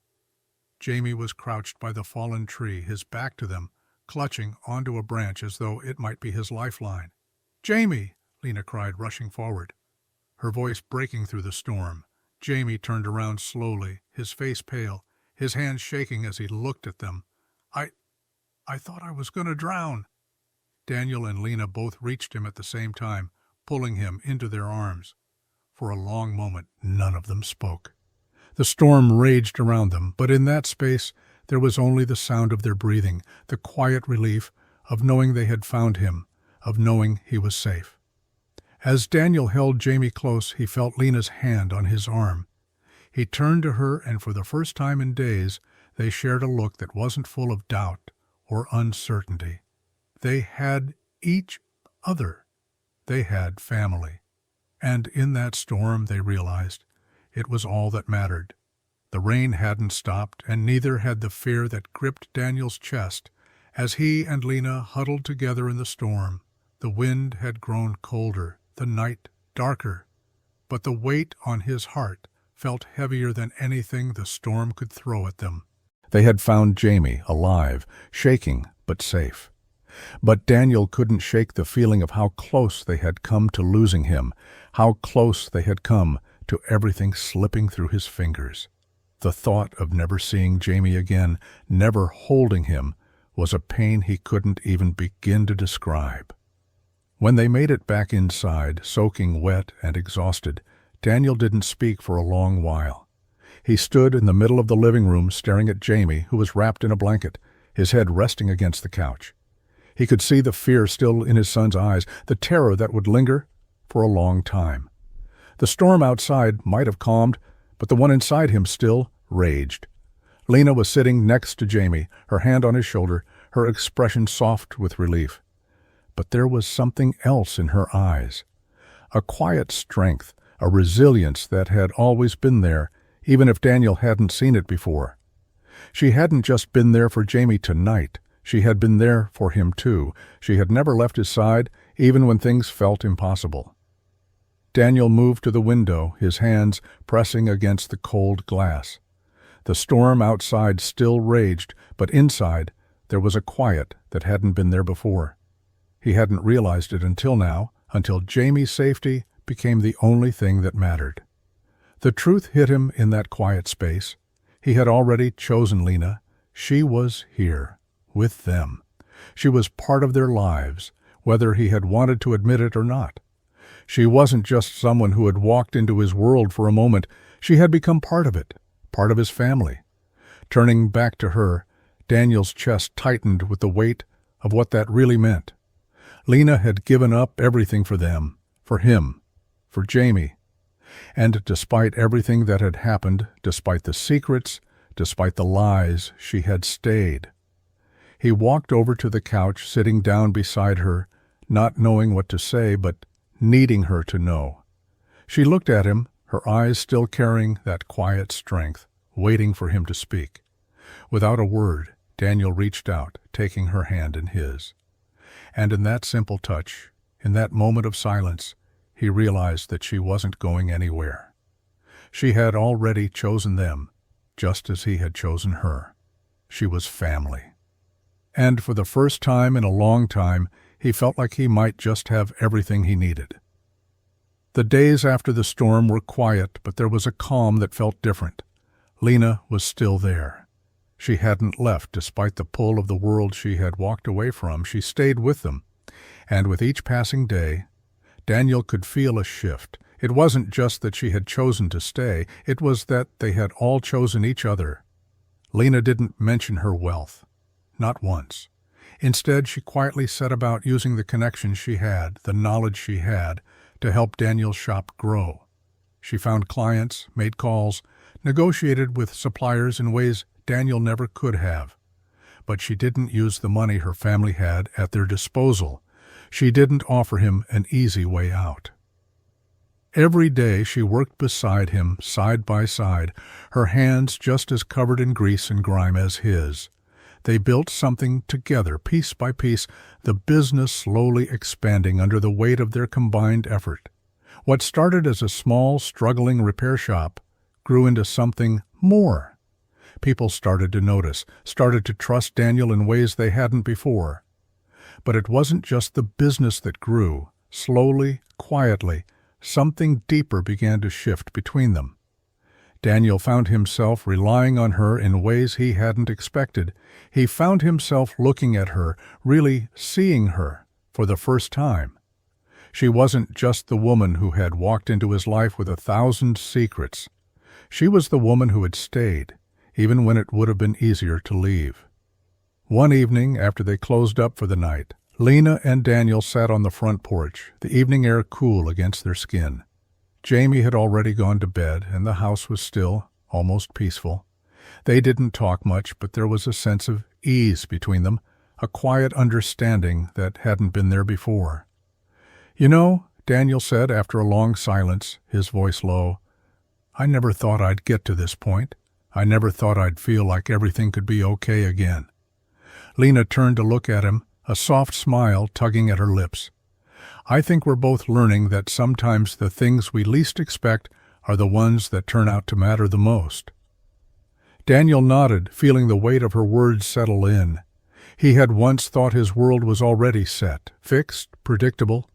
Speaker 1: Jamie was crouched by the fallen tree, his back to them, clutching onto a branch as though it might be his lifeline. "Jamie!" Lena cried, rushing forward, her voice breaking through the storm. Jamie turned around slowly, his face pale, his hands shaking as he looked at them. I thought I was going to drown." Daniel and Lena both reached him at the same time, pulling him into their arms. For a long moment, none of them spoke. The storm raged around them, but in that space there was only the sound of their breathing, the quiet relief of knowing they had found him, of knowing he was safe. As Daniel held Jamie close, he felt Lena's hand on his arm. He turned to her, and for the first time in days, they shared a look that wasn't full of doubt or uncertainty. They had each other. They had family. And in that storm, they realized, it was all that mattered. The rain hadn't stopped, and neither had the fear that gripped Daniel's chest as he and Lena huddled together in the storm. The wind had grown colder, the night darker, but the weight on his heart felt heavier than anything the storm could throw at them. They had found Jamie, alive, shaking, but safe. But Daniel couldn't shake the feeling of how close they had come to losing him, how close they had come to everything slipping through his fingers. The thought of never seeing Jamie again, never holding him, was a pain he couldn't even begin to describe. When they made it back inside, soaking wet and exhausted, Daniel didn't speak for a long while. He stood in the middle of the living room staring at Jamie, who was wrapped in a blanket, his head resting against the couch. He could see the fear still in his son's eyes, the terror that would linger for a long time. The storm outside might have calmed, but the one inside him still raged. Lena was sitting next to Jamie, her hand on his shoulder, her expression soft with relief. But there was something else in her eyes. A quiet strength, a resilience that had always been there, even if Daniel hadn't seen it before. She hadn't just been there for Jamie tonight. She had been there for him too. She had never left his side, even when things felt impossible. Daniel moved to the window, his hands pressing against the cold glass. The storm outside still raged, but inside there was a quiet that hadn't been there before. He hadn't realized it until now, until Jamie's safety became the only thing that mattered. The truth hit him in that quiet space. He had already chosen Lena. She was here, with them. She was part of their lives, whether he had wanted to admit it or not. She wasn't just someone who had walked into his world for a moment. She had become part of it, part of his family. Turning back to her, Daniel's chest tightened with the weight of what that really meant. Lena had given up everything for them, for him, for Jamie. And despite everything that had happened, despite the secrets, despite the lies, she had stayed. He walked over to the couch, sitting down beside her, not knowing what to say, but needing her to know. She looked at him, her eyes still carrying that quiet strength, waiting for him to speak. Without a word, Daniel reached out, taking her hand in his. And in that simple touch, in that moment of silence, he realized that she wasn't going anywhere. She had already chosen them, just as he had chosen her. She was family. And for the first time in a long time, he felt like he might just have everything he needed. The days after the storm were quiet, but there was a calm that felt different. Lena was still there. She hadn't left despite the pull of the world she had walked away from. She stayed with them. And with each passing day, Daniel could feel a shift. It wasn't just that she had chosen to stay, it was that they had all chosen each other. Lena didn't mention her wealth. Not once. Instead, she quietly set about using the connections she had, the knowledge she had, to help Daniel's shop grow. She found clients, made calls, negotiated with suppliers in ways Daniel never could have. But she didn't use the money her family had at their disposal. She didn't offer him an easy way out. Every day she worked beside him, side by side, her hands just as covered in grease and grime as his. They built something together, piece by piece, the business slowly expanding under the weight of their combined effort. What started as a small, struggling repair shop grew into something more. People started to notice, started to trust Daniel in ways they hadn't before. But it wasn't just the business that grew. Slowly, quietly, something deeper began to shift between them. Daniel found himself relying on her in ways he hadn't expected. He found himself looking at her, really seeing her, for the first time. She wasn't just the woman who had walked into his life with 1,000 secrets. She was the woman who had stayed, even when it would have been easier to leave. One evening, after they closed up for the night, Lena and Daniel sat on the front porch, the evening air cool against their skin. Jamie had already gone to bed, and the house was still, almost peaceful. They didn't talk much, but there was a sense of ease between them, a quiet understanding that hadn't been there before. "You know," Daniel said after a long silence, his voice low, "I never thought I'd get to this point. I never thought I'd feel like everything could be okay again." Lena turned to look at him, a soft smile tugging at her lips. "I think we're both learning that sometimes the things we least expect are the ones that turn out to matter the most." Daniel nodded, feeling the weight of her words settle in. He had once thought his world was already set, fixed, predictable.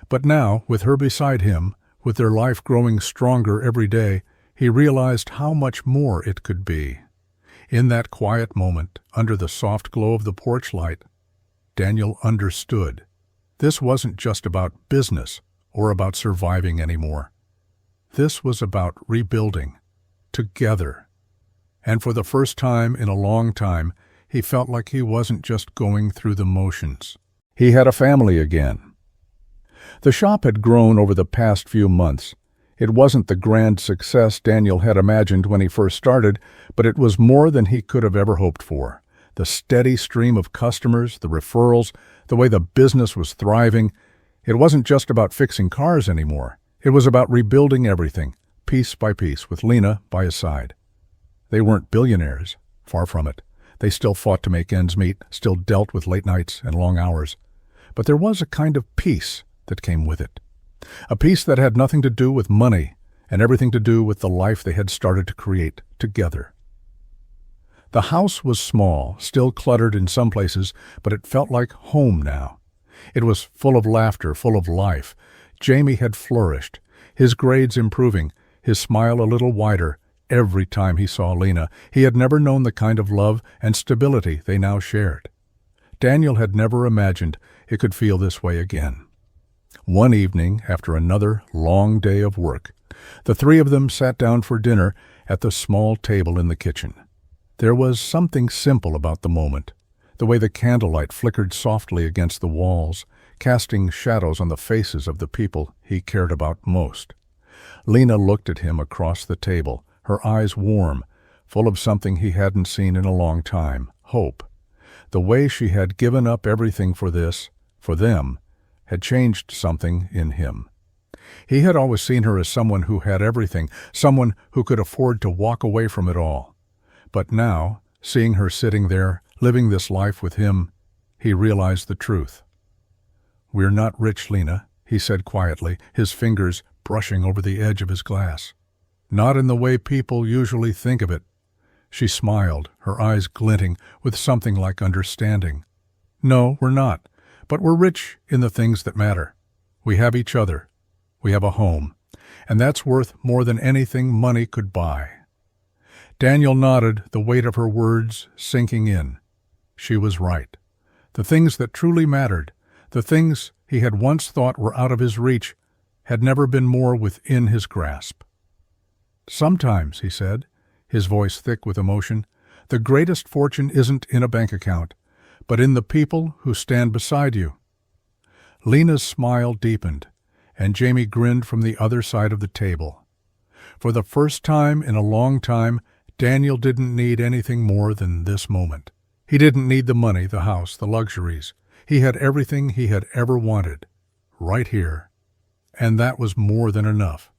Speaker 1: But now, with her beside him, with their life growing stronger every day, he realized how much more it could be. In that quiet moment, under the soft glow of the porch light, Daniel understood. This wasn't just about business or about surviving anymore. This was about rebuilding, together. And for the first time in a long time, he felt like he wasn't just going through the motions. He had a family again. The shop had grown over the past few months. It wasn't the grand success Daniel had imagined when he first started, but it was more than he could have ever hoped for. The steady stream of customers, the referrals, the way the business was thriving. It wasn't just about fixing cars anymore. It was about rebuilding everything, piece by piece, with Lena by his side. They weren't billionaires, far from it. They still fought to make ends meet, still dealt with late nights and long hours. But there was a kind of peace that came with it. A peace that had nothing to do with money and everything to do with the life they had started to create together. The house was small, still cluttered in some places, but it felt like home now. It was full of laughter, full of life. Jamie had flourished, his grades improving, his smile a little wider every time he saw Lena. He had never known the kind of love and stability they now shared. Daniel had never imagined it could feel this way again. One evening, after another long day of work, the three of them sat down for dinner at the small table in the kitchen. There was something simple about the moment, the way the candlelight flickered softly against the walls, casting shadows on the faces of the people he cared about most. Lena looked at him across the table, her eyes warm, full of something he hadn't seen in a long time, hope. The way she had given up everything for this, for them, had changed something in him. He had always seen her as someone who had everything, someone who could afford to walk away from it all. But now, seeing her sitting there, living this life with him, he realized the truth. "We're not rich, Lena," he said quietly, his fingers brushing over the edge of his glass. "Not in the way people usually think of it." She smiled, her eyes glinting with something like understanding. "No, we're not. But we're rich in the things that matter. We have each other. We have a home. And that's worth more than anything money could buy." Daniel nodded, the weight of her words sinking in. She was right. The things that truly mattered, the things he had once thought were out of his reach, had never been more within his grasp. "Sometimes," he said, his voice thick with emotion, "the greatest fortune isn't in a bank account, but in the people who stand beside you." Lena's smile deepened, and Jamie grinned from the other side of the table. For the first time in a long time, Daniel didn't need anything more than this moment. He didn't need the money, the house, the luxuries. He had everything he had ever wanted, right here. And that was more than enough.